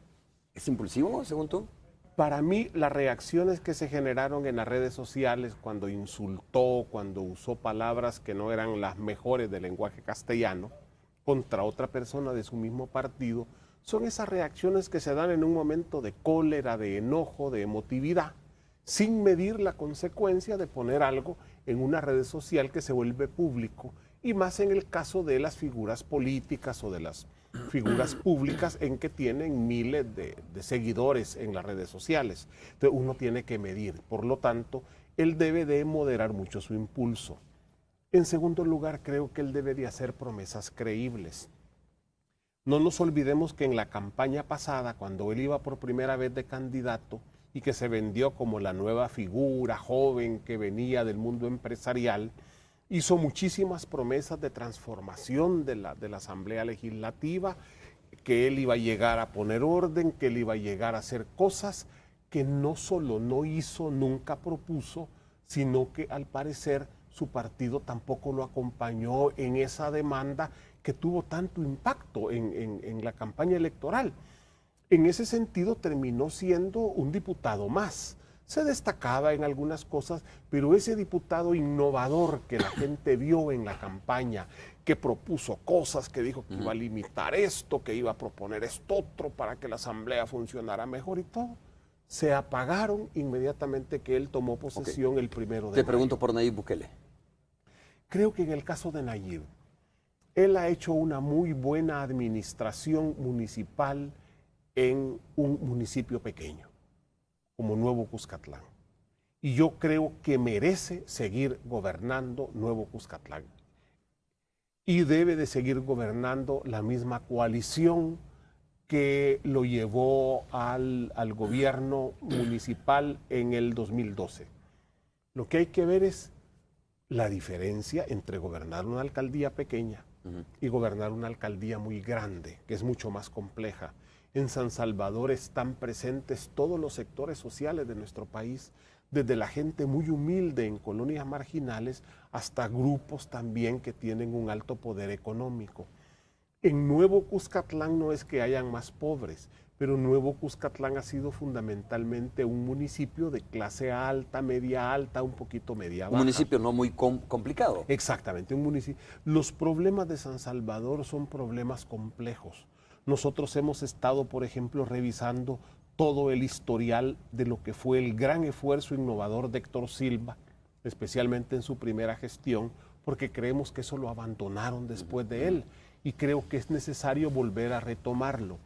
¿Es impulsivo, según tú? Para mí, las reacciones que se generaron en las redes sociales cuando insultó, cuando usó palabras que no eran las mejores del lenguaje castellano contra otra persona de su mismo partido, son esas reacciones que se dan en un momento de cólera, de enojo, de emotividad, sin medir la consecuencia de poner algo en una red social que se vuelve público, y más en el caso de las figuras políticas o de las figuras públicas en que tienen miles de seguidores en las redes sociales. Entonces uno tiene que medir, por lo tanto, él debe de moderar mucho su impulso. En segundo lugar, creo que él debe de hacer promesas creíbles. No nos olvidemos que en la campaña pasada, cuando él iba por primera vez de candidato y que se vendió como la nueva figura joven que venía del mundo empresarial, hizo muchísimas promesas de transformación de la Asamblea Legislativa, que él iba a llegar a poner orden, que él iba a llegar a hacer cosas que no solo no hizo, nunca propuso, sino que al parecer su partido tampoco lo acompañó en esa demanda que tuvo tanto impacto en la campaña electoral. En ese sentido terminó siendo un diputado más. Se destacaba en algunas cosas, pero ese diputado innovador que la gente vio en la campaña, que propuso cosas, que dijo que iba a limitar esto, que iba a proponer esto otro para que la asamblea funcionara mejor y todo, se apagaron inmediatamente que él tomó posesión el 1 de mayo. Te pregunto por Nayib Bukele. Creo que en el caso de Nayib, él ha hecho una muy buena administración municipal en un municipio pequeño, como Nuevo Cuscatlán. Y yo creo que merece seguir gobernando Nuevo Cuscatlán. Y debe de seguir gobernando la misma coalición que lo llevó al gobierno municipal en el 2012. Lo que hay que ver es la diferencia entre gobernar una alcaldía pequeña y gobernar una alcaldía muy grande, que es mucho más compleja. En San Salvador están presentes todos los sectores sociales de nuestro país, desde la gente muy humilde en colonias marginales hasta grupos también que tienen un alto poder económico. En Nuevo Cuscatlán no es que hayan más pobres, pero Nuevo Cuscatlán ha sido fundamentalmente un municipio de clase alta, media alta, un poquito media baja. Un municipio no muy complicado. Exactamente, un municipio. Los problemas de San Salvador son problemas complejos. Nosotros hemos estado, por ejemplo, revisando todo el historial de lo que fue el gran esfuerzo innovador de Héctor Silva, especialmente en su primera gestión, porque creemos que eso lo abandonaron después de él y creo que es necesario volver a retomarlo.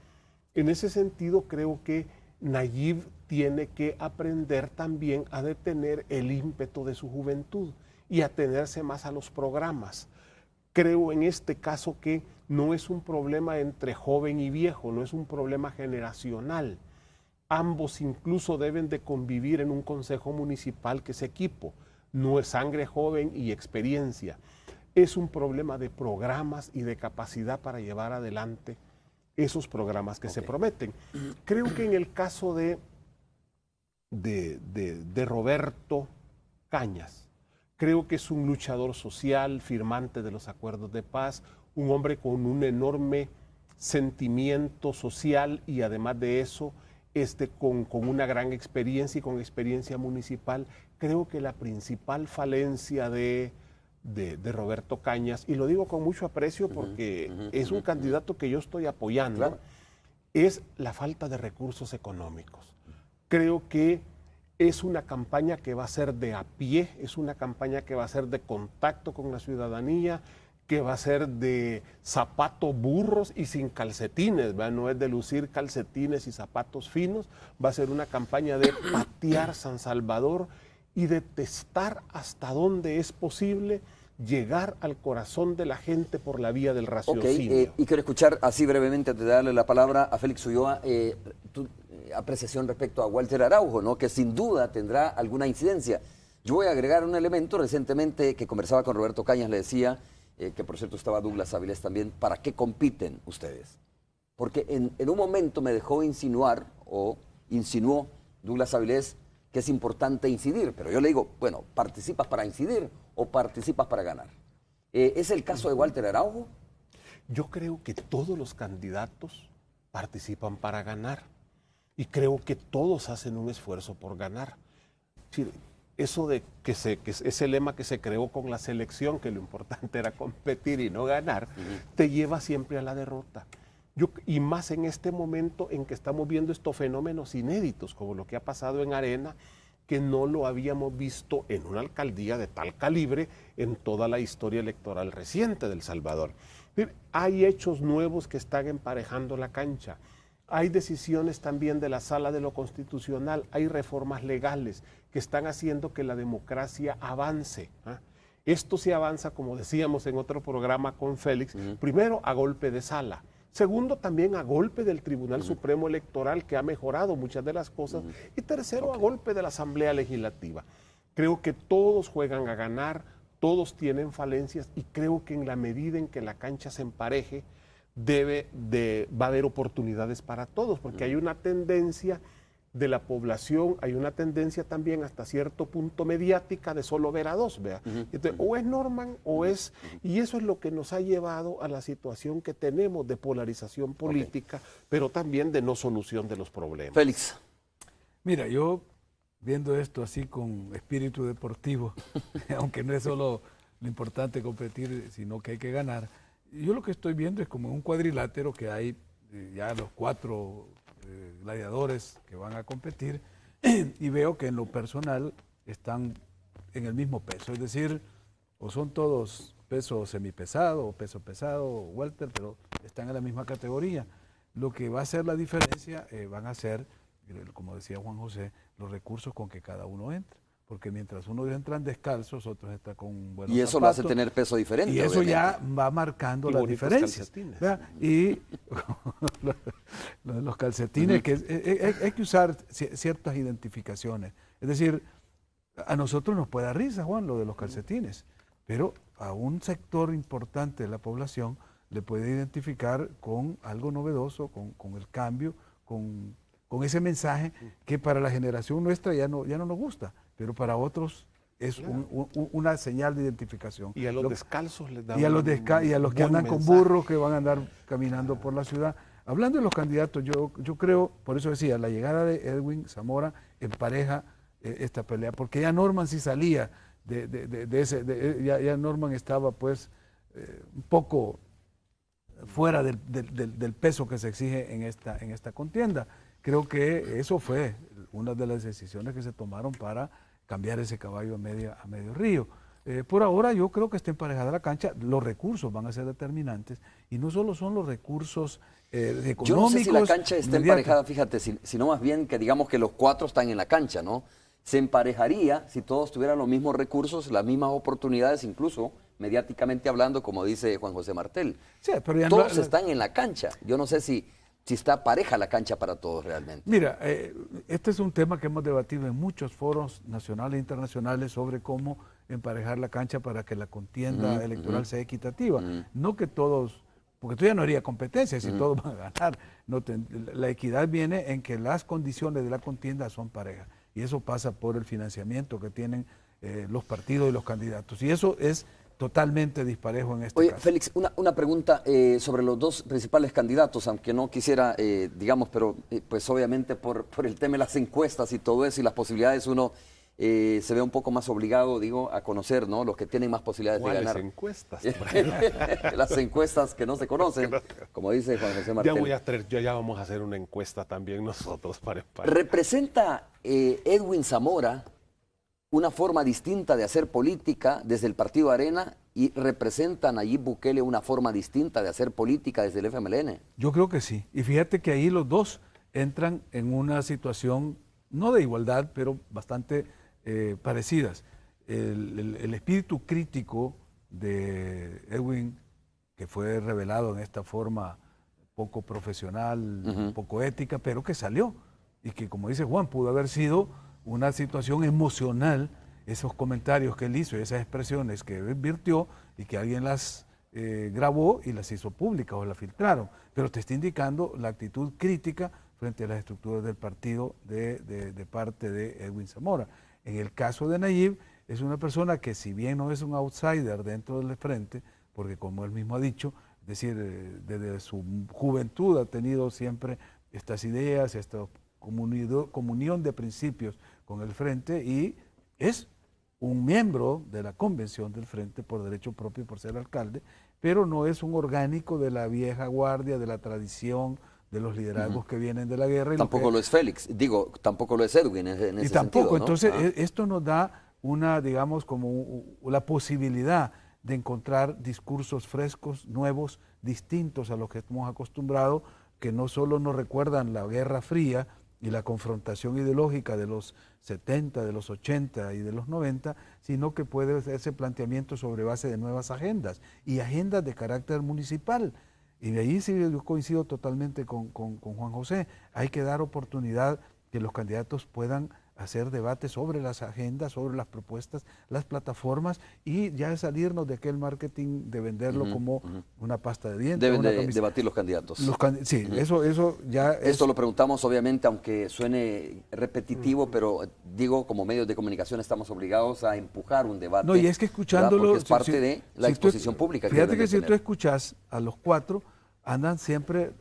En ese sentido, creo que Nayib tiene que aprender también a detener el ímpetu de su juventud y a atenerse más a los programas. Creo en este caso que no es un problema entre joven y viejo, no es un problema generacional. Ambos incluso deben de convivir en un consejo municipal que es equipo, no es sangre joven y experiencia. Es un problema de programas y de capacidad para llevar adelante esos programas que se prometen. Creo que en el caso de Roberto Cañas, creo que es un luchador social, firmante de los acuerdos de paz, un hombre con un enorme sentimiento social y además de eso, con una gran experiencia y con experiencia municipal. Creo que la principal falencia de Roberto Cañas, y lo digo con mucho aprecio porque es un candidato que yo estoy apoyando, es la falta de recursos económicos. Creo que es una campaña que va a ser de a pie, es una campaña que va a ser de contacto con la ciudadanía, que va a ser de zapatos burros y sin calcetines, ¿verdad? No es de lucir calcetines y zapatos finos, va a ser una campaña de patear San Salvador y de testar hasta dónde es posible llegar al corazón de la gente por la vía del raciocinio. Y quiero escuchar así brevemente, antes de darle la palabra a Félix Ulloa, tu apreciación respecto a Walter Araujo, ¿no? Que sin duda tendrá alguna incidencia. Yo voy a agregar un elemento, recientemente que conversaba con Roberto Cañas, le decía, que por cierto estaba Douglas Avilés también, ¿para qué compiten ustedes? Porque en un momento me dejó insinuar, o insinuó Douglas Avilés, que es importante incidir, pero yo le digo, bueno, ¿participas para incidir o participas para ganar? ¿Es el caso de Walter Araujo? Yo creo que todos los candidatos participan para ganar y creo que todos hacen un esfuerzo por ganar. Eso de que ese lema que se creó con la selección, que lo importante era competir y no ganar, te lleva siempre a la derrota. Y más en este momento en que estamos viendo estos fenómenos inéditos, como lo que ha pasado en Arena, que no lo habíamos visto en una alcaldía de tal calibre en toda la historia electoral reciente de El Salvador. Hay hechos nuevos que están emparejando la cancha. Hay decisiones también de la Sala de lo Constitucional, hay reformas legales que están haciendo que la democracia avance. Esto se avanza, como decíamos en otro programa con Félix, primero a golpe de sala, segundo también a golpe del Tribunal Supremo Electoral, que ha mejorado muchas de las cosas, y tercero a golpe de la Asamblea Legislativa. Creo que todos juegan a ganar, todos tienen falencias y creo que en la medida en que la cancha se empareje, va a haber oportunidades para todos, porque hay una tendencia de la población, hay una tendencia también hasta cierto punto mediática de solo ver a dos, ¿vea? Entonces, o es Norman o es, y eso es lo que nos ha llevado a la situación que tenemos de polarización política, pero también de no solución de los problemas. Félix. Mira, yo viendo esto así con espíritu deportivo, aunque no es solo lo importante competir, sino que hay que ganar, yo lo que estoy viendo es como un cuadrilátero que hay ya los 4 gladiadores que van a competir y veo que en lo personal están en el mismo peso, es decir, o son todos peso semipesado o peso pesado o welter, pero están en la misma categoría. Lo que va a hacer la diferencia van a ser, como decía Juan José, los recursos con que cada uno entra. Porque mientras unos entran descalzos, otros están con buenos zapatos. Y eso lo hace tener peso diferente. Y eso obviamente ya va marcando las diferencias. Y los calcetines, que hay que usar ciertas identificaciones. Es decir, a nosotros nos puede dar risa, Juan, lo de los calcetines, pero a un sector importante de la población le puede identificar con algo novedoso, con el cambio, con ese mensaje que para la generación nuestra ya no nos gusta, pero para otros es una señal de identificación. Y a los descalzos les da y a los que andan con burros, que van a andar caminando por la ciudad. Hablando de los candidatos, yo creo, por eso decía, la llegada de Edwin Zamora empareja esta pelea, porque ya Norman sí salía ya Norman estaba pues un poco fuera del peso que se exige en esta contienda. Creo que eso fue una de las decisiones que se tomaron para cambiar ese caballo a medio río. Por ahora yo creo que está emparejada la cancha, los recursos van a ser determinantes y no solo son los recursos económicos. Yo no sé si la cancha está emparejada, fíjate, sino más bien que digamos que los 4 están en la cancha, ¿no? Se emparejaría si todos tuvieran los mismos recursos, las mismas oportunidades, incluso mediáticamente hablando, como dice Juan José Martel. Sí, pero ya todos están en la cancha. Yo no sé si está pareja la cancha para todos realmente. Mira, este es un tema que hemos debatido en muchos foros nacionales e internacionales sobre cómo emparejar la cancha para que la contienda electoral sea equitativa. No que todos, porque tú ya no haría competencia si todos van a ganar. No la equidad viene en que las condiciones de la contienda son parejas. Y eso pasa por el financiamiento que tienen los partidos y los candidatos. Y eso es totalmente disparejo en este caso. Félix, una pregunta sobre los dos principales candidatos, aunque no quisiera, digamos, pero pues obviamente por el tema de las encuestas y todo eso y las posibilidades, uno se ve un poco más obligado, digo, a conocer, ¿no? Los que tienen más posibilidades de ganar. ¿Cuáles encuestas? Las encuestas que no se conocen, como dice Juan José Martel. Ya vamos a hacer una encuesta también nosotros para ¿Representa Edwin Zamora una forma distinta de hacer política desde el Partido Arena y representa a Nayib Bukele una forma distinta de hacer política desde el FMLN? Yo creo que sí. Y fíjate que ahí los dos entran en una situación, no de igualdad, pero bastante parecidas. El espíritu crítico de Edwin, que fue revelado en esta forma poco profesional, poco ética, pero que salió. Y que, como dice Juan, pudo haber sido una situación emocional, esos comentarios que él hizo y esas expresiones que virtió y que alguien las grabó y las hizo públicas o las filtraron, pero te está indicando la actitud crítica frente a las estructuras del partido de parte de Edwin Zamora. En el caso de Nayib, es una persona que si bien no es un outsider dentro del frente, porque como él mismo ha dicho, es decir, desde su juventud ha tenido siempre estas ideas, esta comunión de principios con el Frente y es un miembro de la convención del Frente por derecho propio por ser alcalde, pero no es un orgánico de la vieja guardia, de la tradición, de los liderazgos que vienen de la guerra. Y tampoco lo es Félix, digo, tampoco lo es Edwin en ese tampoco, sentido, ¿no? Entonces esto nos da una, digamos, como la posibilidad de encontrar discursos frescos, nuevos, distintos a los que estamos acostumbrados, que no solo nos recuerdan la Guerra Fría y la confrontación ideológica de los 70, de los 80 y de los 90, sino que puede hacerse planteamiento sobre base de nuevas agendas y agendas de carácter municipal. Y de ahí sí yo coincido totalmente con Juan José. Hay que dar oportunidad que los candidatos puedan hacer debates sobre las agendas, sobre las propuestas, las plataformas y ya salirnos de aquel marketing de venderlo como una pasta de dientes. Deben de debatir los candidatos. Sí, eso ya es... Esto lo preguntamos obviamente, aunque suene repetitivo, pero digo, como medios de comunicación estamos obligados a empujar un debate. No, y es que escuchándolo... Porque es parte de la exposición pública. Fíjate que si tú escuchas a los cuatro, andan siempre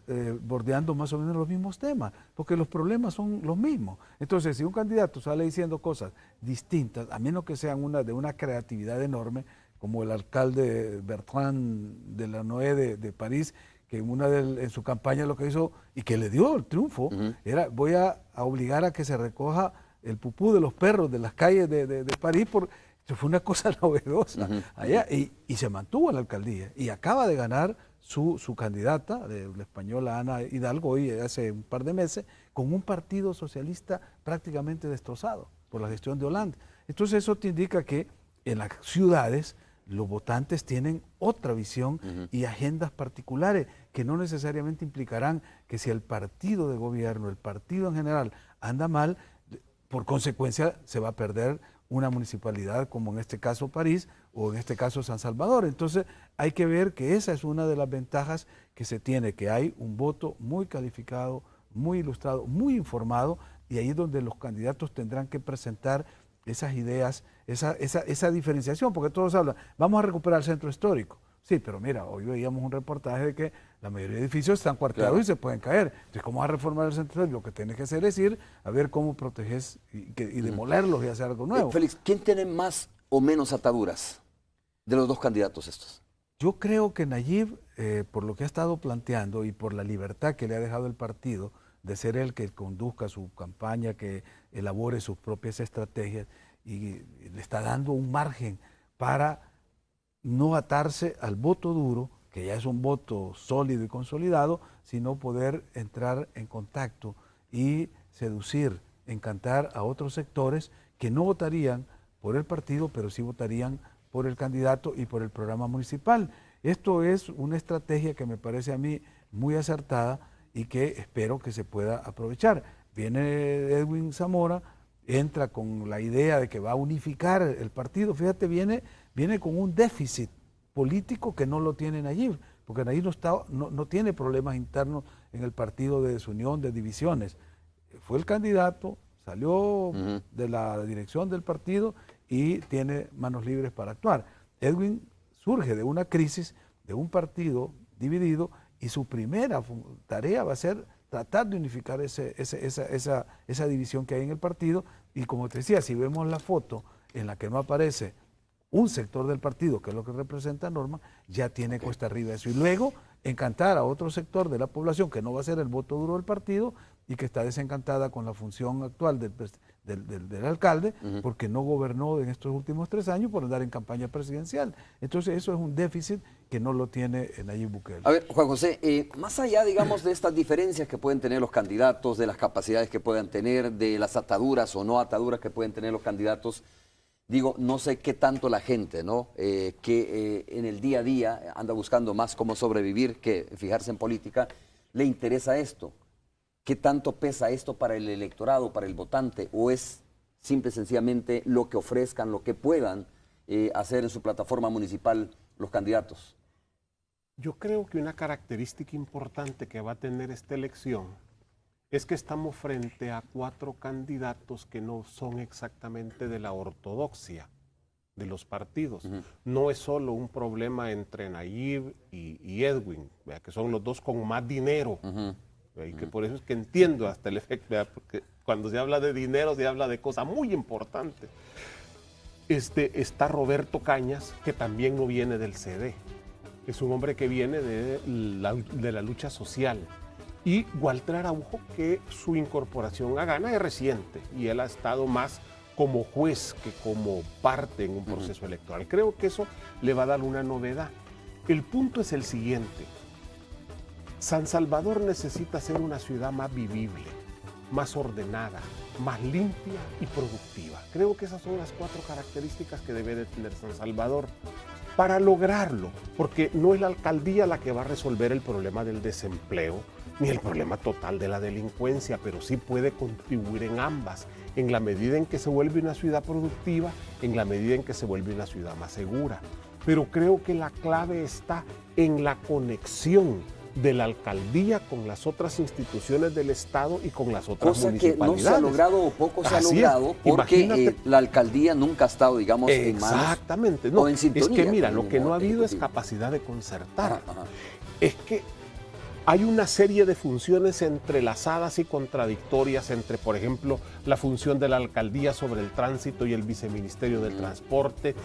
bordeando más o menos los mismos temas, porque los problemas son los mismos. Entonces, si un candidato sale diciendo cosas distintas, a menos que sean de una creatividad enorme, como el alcalde Bertrand de la Noé de París, que en su campaña lo que hizo, y que le dio el triunfo, era voy a obligar a que se recoja el pupú de los perros de las calles de París, porque fue una cosa novedosa allá, y se mantuvo en la alcaldía, y acaba de ganar su candidata, la española Ana Hidalgo, hoy hace un par de meses, con un partido socialista prácticamente destrozado por la gestión de Hollande. Entonces eso te indica que en las ciudades los votantes tienen otra visión y agendas particulares que no necesariamente implicarán que si el partido de gobierno, el partido en general anda mal, por consecuencia se va a perder una municipalidad como en este caso París o en este caso San Salvador. Entonces hay que ver que esa es una de las ventajas que se tiene, que hay un voto muy calificado, muy ilustrado, muy informado, y ahí es donde los candidatos tendrán que presentar esas ideas, esa diferenciación, porque todos hablan, vamos a recuperar el centro histórico. Sí, pero mira, hoy veíamos un reportaje de que la mayoría de edificios están cuarteados y se pueden caer. Entonces, ¿cómo vas a reformar el centro histórico? Lo que tienes que hacer es ir a ver cómo proteges y demolerlos y hacer algo nuevo. Félix, ¿quién tiene más o menos ataduras de los dos candidatos estos? Yo creo que Nayib, por lo que ha estado planteando y por la libertad que le ha dejado el partido de ser él que conduzca su campaña, que elabore sus propias estrategias, y le está dando un margen para no atarse al voto duro, que ya es un voto sólido y consolidado, sino poder entrar en contacto y seducir, encantar a otros sectores que no votarían por el partido, pero sí votarían por el candidato y por el programa municipal. Esto es una estrategia que me parece a mí muy acertada y que espero que se pueda aprovechar. Viene Edwin Zamora, entra con la idea de que va a unificar el partido. Fíjate, viene con un déficit político que no lo tiene Nayib, porque Nayib no tiene problemas internos en el partido de desunión, de divisiones. Fue el candidato, salió de la dirección del partido y tiene manos libres para actuar. Edwin surge de una crisis de un partido dividido y su primera tarea va a ser tratar de unificar esa división que hay en el partido. Y como te decía, si vemos la foto en la que no aparece un sector del partido, que es lo que representa Norma, ya tiene cuesta arriba eso. Y luego encantar a otro sector de la población que no va a ser el voto duro del partido y que está desencantada con la función actual del alcalde, porque no gobernó en estos últimos 3 años por andar en campaña presidencial. Entonces eso es un déficit que no lo tiene Nayib Bukele. A ver, Juan José, más allá, digamos, de estas diferencias que pueden tener los candidatos, de las capacidades que puedan tener, de las ataduras o no ataduras que pueden tener los candidatos, digo, no sé qué tanto la gente, ¿no? Que en el día a día anda buscando más cómo sobrevivir que fijarse en política, le interesa esto. ¿Qué tanto pesa esto para el electorado, para el votante? ¿O es simple y sencillamente lo que ofrezcan, lo que puedan hacer en su plataforma municipal los candidatos? Yo creo que una característica importante que va a tener esta elección es que estamos frente a 4 candidatos que no son exactamente de la ortodoxia de los partidos. No es solo un problema entre Nayib y Edwin, que son los dos con más dinero, y que por eso es que entiendo hasta el efecto, porque cuando se habla de dinero se habla de cosas muy importantes. Está Roberto Cañas, que también no viene del CD, es un hombre que viene de la lucha social. Y Walter Araujo, que su incorporación a Gana es reciente y él ha estado más como juez que como parte en un proceso electoral. Creo que eso le va a dar una novedad. El punto es el siguiente: San Salvador necesita ser una ciudad más vivible, más ordenada, más limpia y productiva. Creo que esas son las 4 características que debe de tener San Salvador. Para lograrlo, porque no es la alcaldía la que va a resolver el problema del desempleo, ni el problema total de la delincuencia, pero sí puede contribuir en ambas, en la medida en que se vuelve una ciudad productiva, en la medida en que se vuelve una ciudad más segura. Pero creo que la clave está en la conexión de la alcaldía con las otras instituciones del Estado y con las otras municipalidades. Cosa que no se ha logrado o poco se ha logrado porque la alcaldía nunca ha estado, digamos, en manos. Exactamente. No, o en sintonía. Es que mira, lo que no ha habido es capacidad de concertar. Es que hay una serie de funciones entrelazadas y contradictorias entre, por ejemplo, la función de la alcaldía sobre el tránsito y el viceministerio del transporte.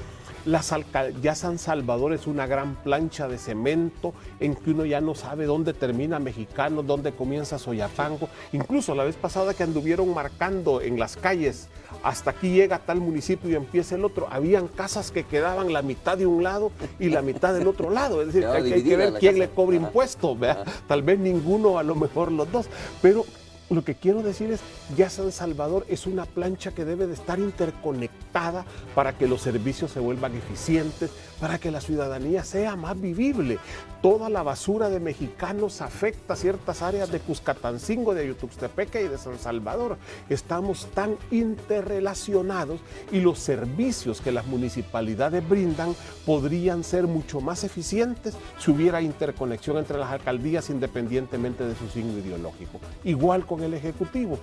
Ya San Salvador es una gran plancha de cemento en que uno ya no sabe dónde termina Mexicano, dónde comienza Soyapango. Incluso la vez pasada que anduvieron marcando en las calles, hasta aquí llega tal municipio y empieza el otro, habían casas que quedaban la mitad de un lado y la mitad del otro lado. Es decir, hay que ver quién le cobra impuestos, tal vez ninguno, a lo mejor los dos, pero lo que quiero decir es, ya San Salvador es una plancha que debe de estar interconectada para que los servicios se vuelvan eficientes, para que la ciudadanía sea más vivible. Toda la basura de mexicanos afecta a ciertas áreas de Cuscatancingo, de Ayutuxtepeque y de San Salvador. Estamos tan interrelacionados y los servicios que las municipalidades brindan podrían ser mucho más eficientes si hubiera interconexión entre las alcaldías independientemente de su signo ideológico. Igual con el Ejecutivo.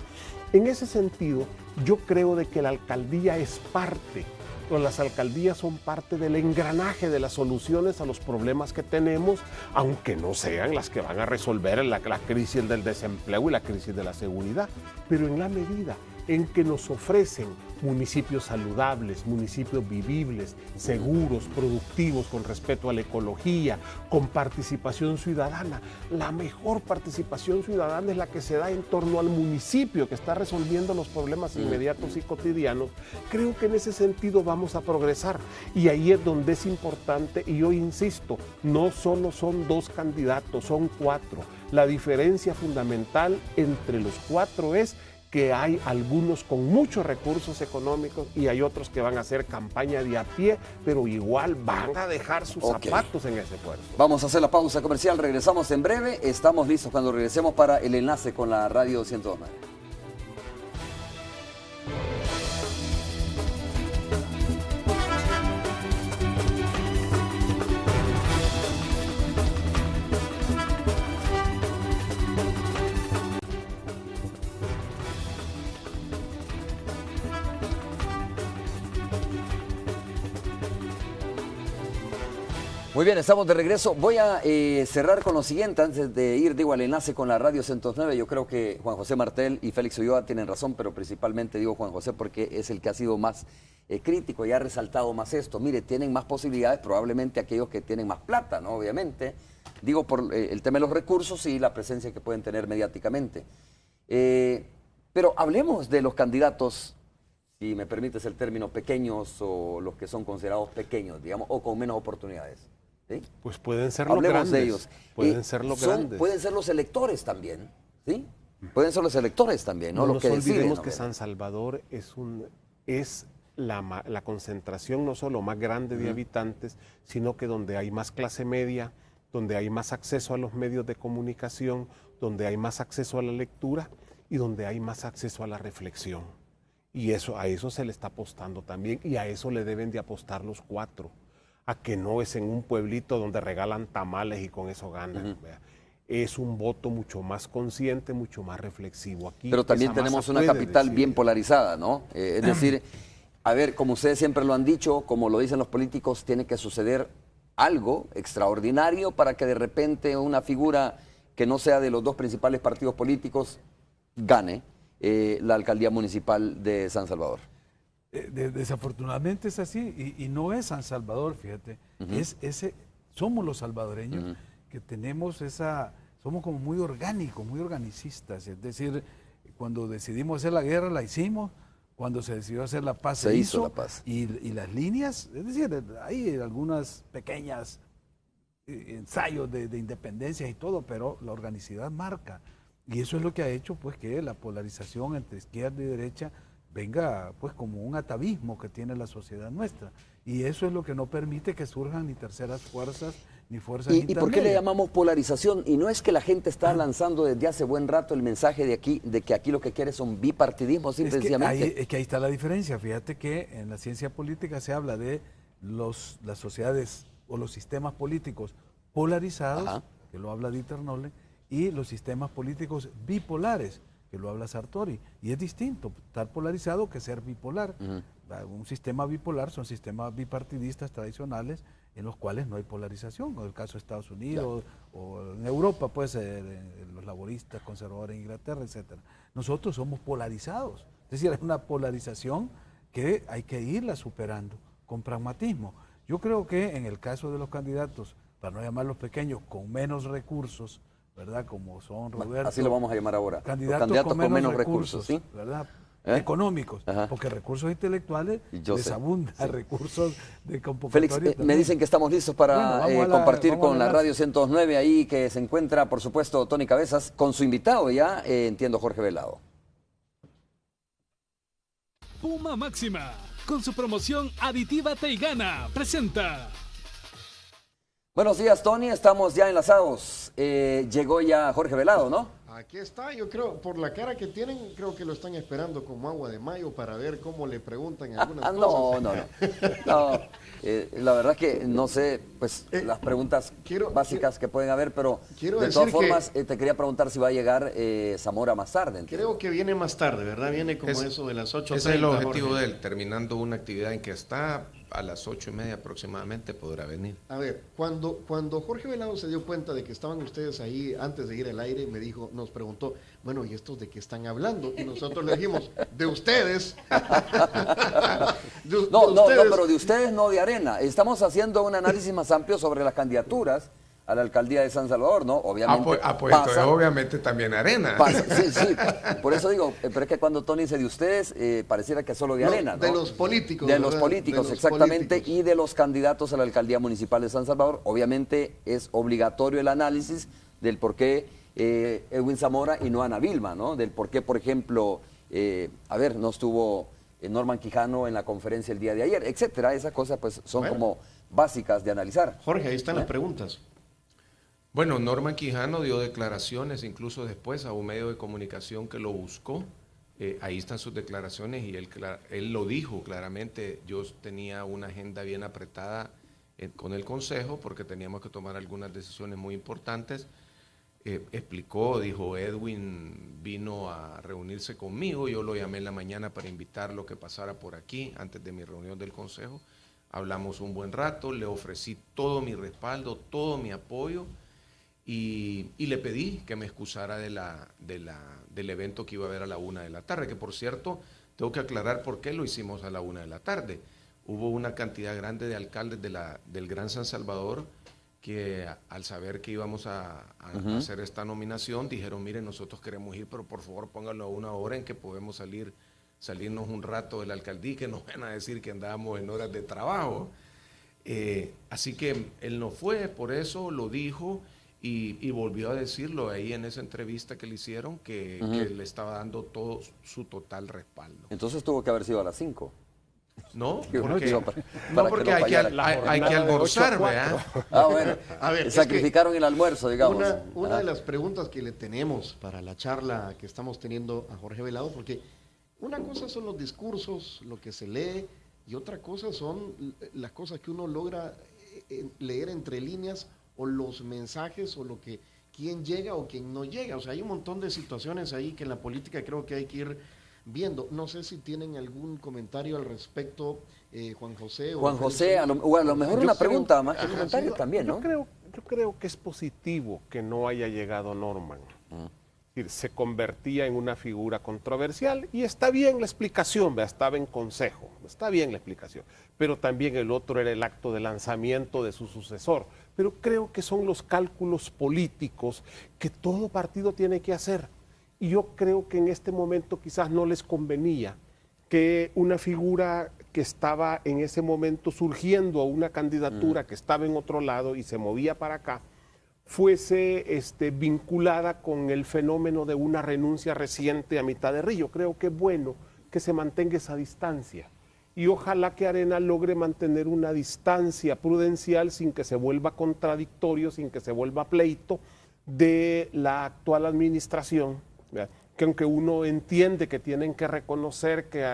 En ese sentido, yo creo de que la alcaldía es parte, o las alcaldías son parte del engranaje de las soluciones a los problemas que tenemos, aunque no sean las que van a resolver la crisis del desempleo y la crisis de la seguridad, pero en la medida en que nos ofrecen municipios saludables, municipios vivibles, seguros, productivos, con respeto a la ecología, con participación ciudadana. La mejor participación ciudadana es la que se da en torno al municipio que está resolviendo los problemas inmediatos y cotidianos. Creo que en ese sentido vamos a progresar y ahí es donde es importante, y yo insisto, no solo son 2 candidatos, son 4. La diferencia fundamental entre los 4 es que hay algunos con muchos recursos económicos y hay otros que van a hacer campaña de a pie, pero igual van a dejar sus zapatos en ese puerto. Vamos a hacer la pausa comercial, regresamos en breve. Estamos listos cuando regresemos para el enlace con la Radio 109. Muy bien, estamos de regreso. Voy a cerrar con lo siguiente, antes de ir, digo, al enlace con la Radio 109. Yo creo que Juan José Martel y Félix Ulloa tienen razón, pero principalmente digo Juan José porque es el que ha sido más crítico y ha resaltado más esto. Mire, tienen más posibilidades probablemente aquellos que tienen más plata, ¿no? Obviamente. Digo, por el tema de los recursos y la presencia que pueden tener mediáticamente. Pero hablemos de los candidatos, si me permites el término, pequeños o los que son considerados pequeños, digamos, o con menos oportunidades. ¿Sí? Pues pueden ser los Hablemos grandes. de ellos. Pueden ser los grandes. Pueden ser los electores también, ¿sí? Pueden ser los electores también, ¿no? No Los nos que olvidemos deciden, que San Salvador es la concentración no solo más grande de habitantes, sino que donde hay más clase media, donde hay más acceso a los medios de comunicación, donde hay más acceso a la lectura y donde hay más acceso a la reflexión. Y a eso se le está apostando también, y a eso le deben de apostar los cuatro, a que no es en un pueblito donde regalan tamales y con eso ganan. Es un voto mucho más consciente, mucho más reflexivo. Aquí pero también tenemos una capital bien polarizada, ¿no? Es decir, a ver, como ustedes siempre lo han dicho, como lo dicen los políticos, tiene que suceder algo extraordinario para que de repente una figura que no sea de los dos principales partidos políticos gane la alcaldía municipal de San Salvador. Desafortunadamente es así, y no es San Salvador, fíjate, somos los salvadoreños que tenemos somos como muy orgánicos, muy organicistas, es decir, cuando decidimos hacer la guerra la hicimos, cuando se decidió hacer la paz se hizo la paz. Y las líneas, es decir, hay algunas pequeñas ensayos de independencia y todo, pero la organicidad marca, y eso es lo que ha hecho pues que la polarización entre izquierda y derecha venga pues como un atavismo que tiene la sociedad nuestra, y eso es lo que no permite que surjan ni terceras fuerzas ni fuerzas intermedias. ¿Y por qué le llamamos polarización? Y no es que la gente está lanzando desde hace buen rato el mensaje de que aquí lo que quiere son bipartidismo, simplemente. Es que ahí está la diferencia. Fíjate que en la ciencia política se habla de las sociedades o los sistemas políticos polarizados, que lo habla Dieter Nolle, y los sistemas políticos bipolares, que lo habla Sartori, y es distinto estar polarizado que ser bipolar. Un sistema bipolar son sistemas bipartidistas tradicionales en los cuales no hay polarización, como el caso de Estados Unidos, o en Europa, pues los laboristas, conservadores en Inglaterra, etcétera. Nosotros somos polarizados, es decir, es una polarización que hay que irla superando con pragmatismo. Yo creo que en el caso de los candidatos, para no llamarlos pequeños, con menos recursos, ¿verdad? Como son Roberto. Así lo vamos a llamar ahora. Candidatos con menos recursos, ¿sí? ¿Verdad? Económicos, porque recursos intelectuales les abunda, recursos de convocatoria. Félix, me dicen que estamos listos para compartir con la Radio 109 ahí, que se encuentra, por supuesto, Tony Cabezas, con su invitado ya, entiendo, Jorge Velado. Puma Máxima, con su promoción aditiva Te Gana, presenta. Buenos días, Tony, estamos ya enlazados. Llegó ya Jorge Velado, ¿no? Aquí está, yo creo, por la cara que tienen, creo que lo están esperando como agua de mayo para ver cómo le preguntan algunas cosas. No, la verdad que no sé, pues, las preguntas básicas que pueden haber, pero de todas formas te quería preguntar si va a llegar Zamora más tarde. ¿Entiendes? Creo que viene más tarde, ¿verdad? Viene como eso de las 8:30. Ese es el objetivo de él, terminando una actividad en que está, a las 8:30 aproximadamente podrá venir. A ver, cuando Jorge Velado se dio cuenta de que estaban ustedes ahí antes de ir al aire, nos preguntó, bueno, ¿y estos de qué están hablando? Y nosotros le dijimos, de ustedes. No, pero de ustedes, no de Arena. Estamos haciendo un análisis más amplio sobre las candidaturas a la alcaldía de San Salvador, ¿no? Obviamente. Entonces, obviamente también Arena. Sí, por eso digo, pero es que cuando Tony dice de ustedes, pareciera que solo de Arena, ¿no? De los políticos. De los políticos, exactamente, y de los candidatos a la alcaldía municipal de San Salvador. Obviamente es obligatorio el análisis del por qué Edwin Zamora y no Ana Vilma, ¿no? Del por qué, por ejemplo, a ver, no estuvo Norman Quijano en la conferencia el día de ayer, etcétera. Esas cosas pues son como básicas de analizar. Jorge, ahí están las preguntas. Bueno, Norman Quijano dio declaraciones incluso después a un medio de comunicación que lo buscó. Ahí están sus declaraciones y él lo dijo claramente. Yo tenía una agenda bien apretada con el Consejo porque teníamos que tomar algunas decisiones muy importantes. Explicó, dijo, Edwin vino a reunirse conmigo, yo lo llamé en la mañana para invitarlo que pasara por aquí antes de mi reunión del Consejo. Hablamos un buen rato, le ofrecí todo mi respaldo, todo mi apoyo y le pedí que me excusara del evento que iba a haber a la 1 de la tarde, que por cierto, tengo que aclarar por qué lo hicimos a la 1 de la tarde. Hubo una cantidad grande de alcaldes del Gran San Salvador que al saber que íbamos a hacer esta nominación, dijeron, miren, nosotros queremos ir, pero por favor pónganlo a una hora en que podemos salirnos un rato de la alcaldía, que nos van a decir que andábamos en horas de trabajo. Así que él no fue, por eso lo dijo y volvió a decirlo ahí en esa entrevista que le hicieron, que le estaba dando todo su total respaldo. Entonces tuvo que haber sido a las 5. No, porque hay que almorzar, ¿verdad? Ah, bueno, a ver, sacrificaron el almuerzo, digamos. Una de las preguntas que le tenemos para la charla que estamos teniendo a Jorge Velado, porque una cosa son los discursos, lo que se lee, y otra cosa son las cosas que uno logra leer entre líneas, o los mensajes, o lo que quién llega o quién no llega. O sea, hay un montón de situaciones ahí que en la política creo que hay que ir viendo. No sé si tienen algún comentario al respecto, Juan José. Juan José, a lo mejor una pregunta más que comentario también, ¿no? Yo creo que es positivo que no haya llegado Norman. Es decir, se convertía en una figura controversial y está bien la explicación, estaba en consejo, está bien la explicación, pero también el otro era el acto de lanzamiento de su sucesor. Pero creo que son los cálculos políticos que todo partido tiene que hacer. Y yo creo que en este momento quizás no les convenía que una figura que estaba en ese momento surgiendo a una candidatura que estaba en otro lado y se movía para acá, fuese vinculada con el fenómeno de una renuncia reciente a mitad de río. Creo que es bueno que se mantenga esa distancia. Y ojalá que Arena logre mantener una distancia prudencial sin que se vuelva contradictorio, sin que se vuelva pleito de la actual administración, que aunque uno entiende que tienen que reconocer que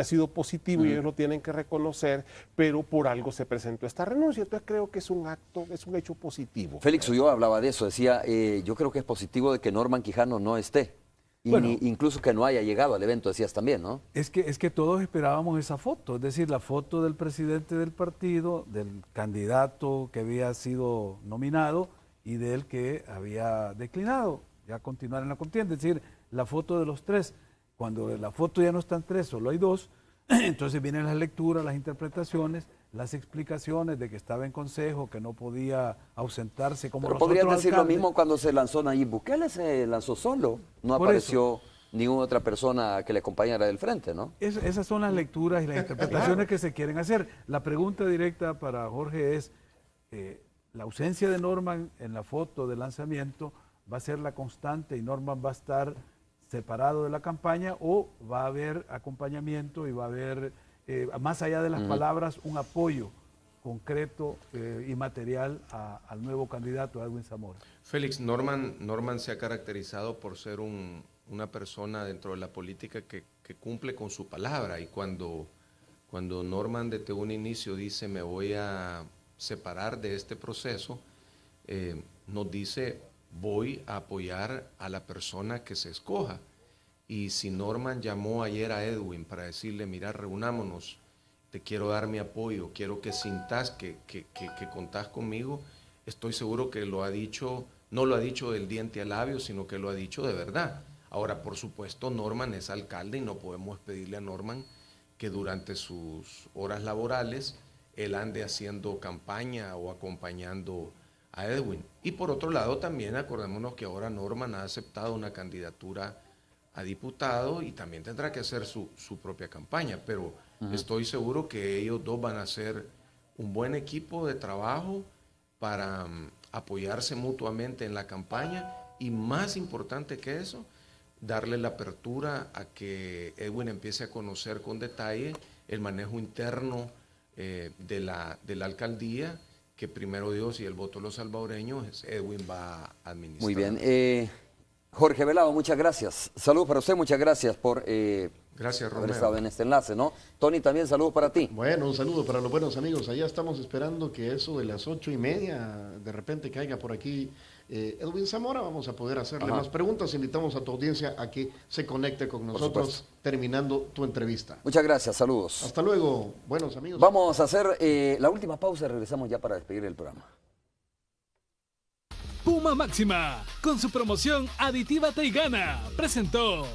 ha sido positivo y ellos lo tienen que reconocer, pero por algo se presentó esta renuncia. Entonces creo que es un hecho positivo. Félix Ulloa hablaba de eso, decía, yo creo que es positivo de que Norman Quijano no esté. Y bueno, incluso que no haya llegado al evento, decías también, ¿no? Es que todos esperábamos esa foto, es decir, la foto del presidente del partido, del candidato que había sido nominado y del que había declinado ya continuar en la contienda, es decir, la foto de los tres. Cuando la foto ya no están tres, solo hay dos, entonces vienen las lecturas, las interpretaciones, las explicaciones de que estaba en consejo, que no podía ausentarse como Pero los otros podrían decir alcaldes. lo mismo cuando se lanzó Nayib Bukele, se lanzó solo, no Por apareció ninguna otra persona que le acompañara del frente, ¿no? Esas son las lecturas y las interpretaciones que se quieren hacer. La pregunta directa para Jorge es, la ausencia de Norman en la foto de lanzamiento va a ser la constante y Norman va a estar separado de la campaña o va a haber acompañamiento y va a haber, más allá de las palabras, un apoyo concreto y material al nuevo candidato, Edwin Zamora. Félix, Norman se ha caracterizado por ser una persona dentro de la política que cumple con su palabra, y cuando Norman desde un inicio dice me voy a separar de este proceso, nos dice voy a apoyar a la persona que se escoja. Y si Norman llamó ayer a Edwin para decirle, mira, reunámonos, te quiero dar mi apoyo, quiero que sintas que contás conmigo, estoy seguro que lo ha dicho, no lo ha dicho del diente al labio, sino que lo ha dicho de verdad. Ahora, por supuesto, Norman es alcalde y no podemos pedirle a Norman que durante sus horas laborales él ande haciendo campaña o acompañando a Edwin. Y por otro lado también acordémonos que ahora Norman ha aceptado una candidatura a diputado y también tendrá que hacer su propia campaña, pero estoy seguro que ellos dos van a ser un buen equipo de trabajo para apoyarse mutuamente en la campaña y, más importante que eso, darle la apertura a que Edwin empiece a conocer con detalle el manejo interno de la alcaldía, que primero Dios y el voto de los salvadoreños, Edwin va a administrar. Muy bien. Jorge Velado, muchas gracias. Saludos para usted, muchas gracias por gracias, haber estado en este enlace, ¿no? Tony, también saludos para ti. Bueno, un saludo para los buenos amigos. Allá estamos esperando que eso de las 8:30 de repente caiga por aquí Edwin Zamora. Vamos a poder hacerle más preguntas. Invitamos a tu audiencia a que se conecte con nosotros terminando tu entrevista. Muchas gracias, saludos. Hasta luego, buenos amigos. Vamos a hacer la última pausa y regresamos ya para despedir el programa. Puma Máxima, con su promoción Aditívate y Gana, presentó.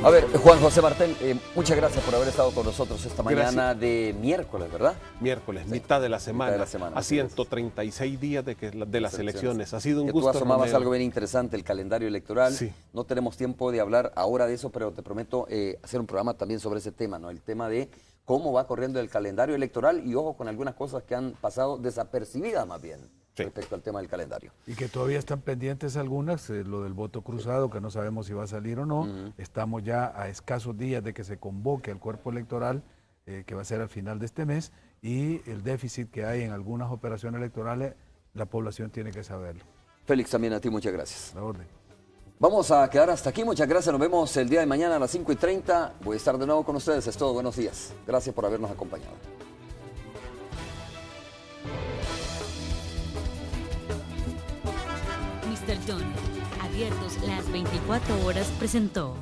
A ver, Juan José Martel, muchas gracias por haber estado con nosotros esta mañana de miércoles, ¿verdad? Miércoles, Sí. mitad de la semana. Mitad de la semana, A 136 días de las elecciones. Ha sido un que gusto. tú asomabas Romeo. algo bien interesante, el calendario electoral. Sí. No tenemos tiempo de hablar ahora de eso, pero te prometo hacer un programa también sobre ese tema, ¿no? El tema de cómo va corriendo el calendario electoral y ojo con algunas cosas que han pasado desapercibidas más bien. Respecto al tema del calendario. Y que todavía están pendientes algunas, lo del voto cruzado, que no sabemos si va a salir o no. Estamos ya a escasos días de que se convoque al cuerpo electoral, que va a ser al final de este mes, y el déficit que hay en algunas operaciones electorales, la población tiene que saberlo. Félix, también a ti muchas gracias. La orden. Vamos a quedar hasta aquí, muchas gracias, nos vemos el día de mañana a las 5:30. Voy a estar de nuevo con ustedes, es todo, buenos días. Gracias por habernos acompañado. Mr. Donald, abiertos las 24 horas, presentó.